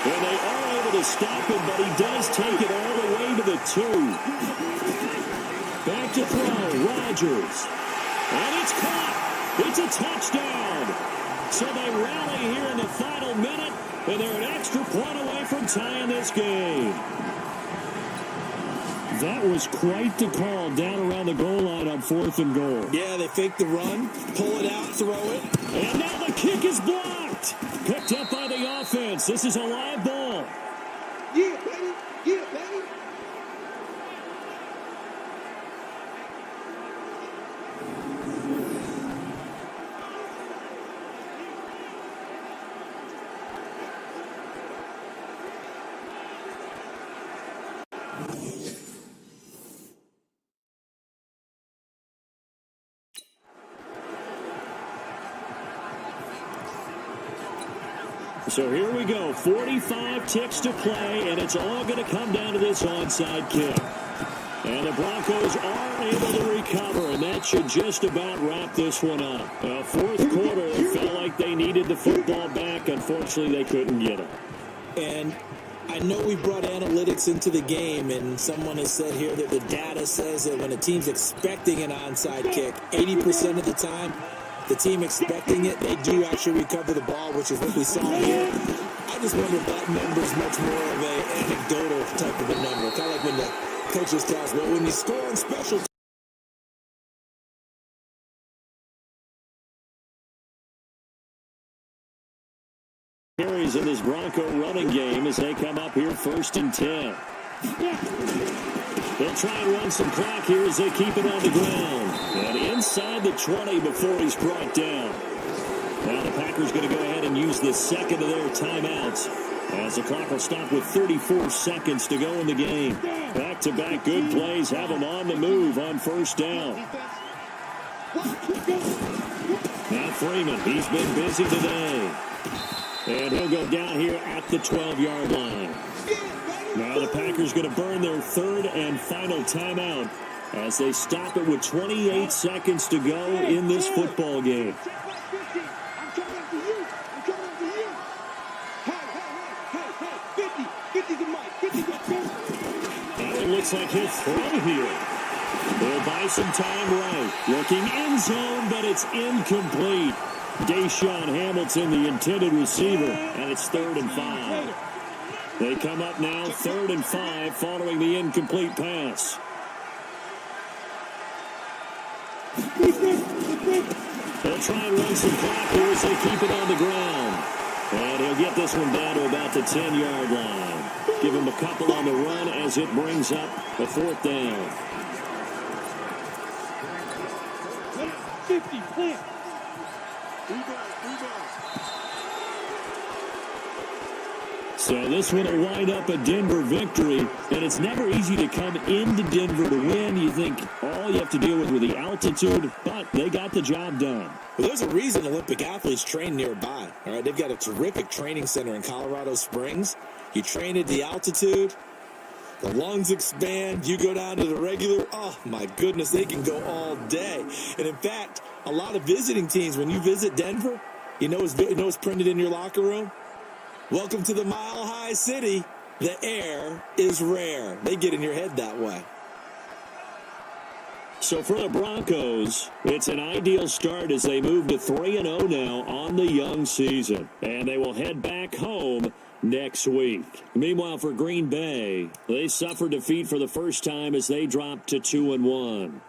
Speaker 2: And they are able to stop him, but he does take it all the way to the 2. Back to throw, Rodgers. And it's caught. It's a touchdown. So they rally here in the final minute, and they're an extra point away from tying this game. That was quite the call down around the goal line on 4th and goal.
Speaker 3: Yeah, they fake the run, pull it out, throw it.
Speaker 2: And now the kick is blocked. Picked up by the offense. This is a live ball.
Speaker 6: Yeah, baby. Yeah, baby.
Speaker 2: So here we go. 45 ticks to play, and it's all going to come down to this onside kick. And the Broncos are able to recover, and that should just about wrap this one up. Fourth quarter, it felt like they needed the football back. Unfortunately, they couldn't get it.
Speaker 3: And I know we brought analytics into the game, and someone has said here that the data says that when a team's expecting an onside kick, 80% of the time, the team expecting it, they do actually recover the ball, which is what we saw here. I just wonder if that number is much more of an anecdotal type of a number. Kind of like when the coaches tell us, well, when you score on special
Speaker 2: carries in this Bronco running game as they come up here 1st and 10. They'll try and run some clock here as they keep it on the ground. And inside the 20 before he's brought down. Now the Packers going to go ahead and use the second of their timeouts as the clock will stop with 34 seconds to go in the game. Back-to-back good plays have them on the move on 1st down. Now Freeman, he's been busy today. And he'll go down here at the 12-yard line. Now the Packers going to burn their 3rd and final timeout as they stop it with 28 seconds to go in this football game. And it looks like he'll throw here. They'll buy some time right. Looking end zone, but it's incomplete. Deshaun Hamilton, the intended receiver, and it's 3rd and 5. They come up now 3rd and 5 following the incomplete pass. They'll try and run some clock here as they keep it on the ground. And he'll get this one down to about the 10-yard line. Give him a couple on the run as it brings up the 4th down.
Speaker 4: 50, plant.
Speaker 2: So this one will wind up a Denver victory, and it's never easy to come into Denver to win. You think all you have to deal with the altitude, but they got the job done.
Speaker 3: Well, there's a reason Olympic athletes train nearby. All right, they've got a terrific training center in Colorado Springs. You train at the altitude, the lungs expand, you go down to the regular. Oh, my goodness, they can go all day. And, in fact, a lot of visiting teams, when you visit Denver, you know what's printed in your locker room? Welcome to the Mile High City. The air is rare. They get in your head that way.
Speaker 2: So for the Broncos, it's an ideal start as they move to 3-0 now on the young season. And they will head back home next week. Meanwhile, for Green Bay, they suffered defeat for the first time as they dropped to 2-1.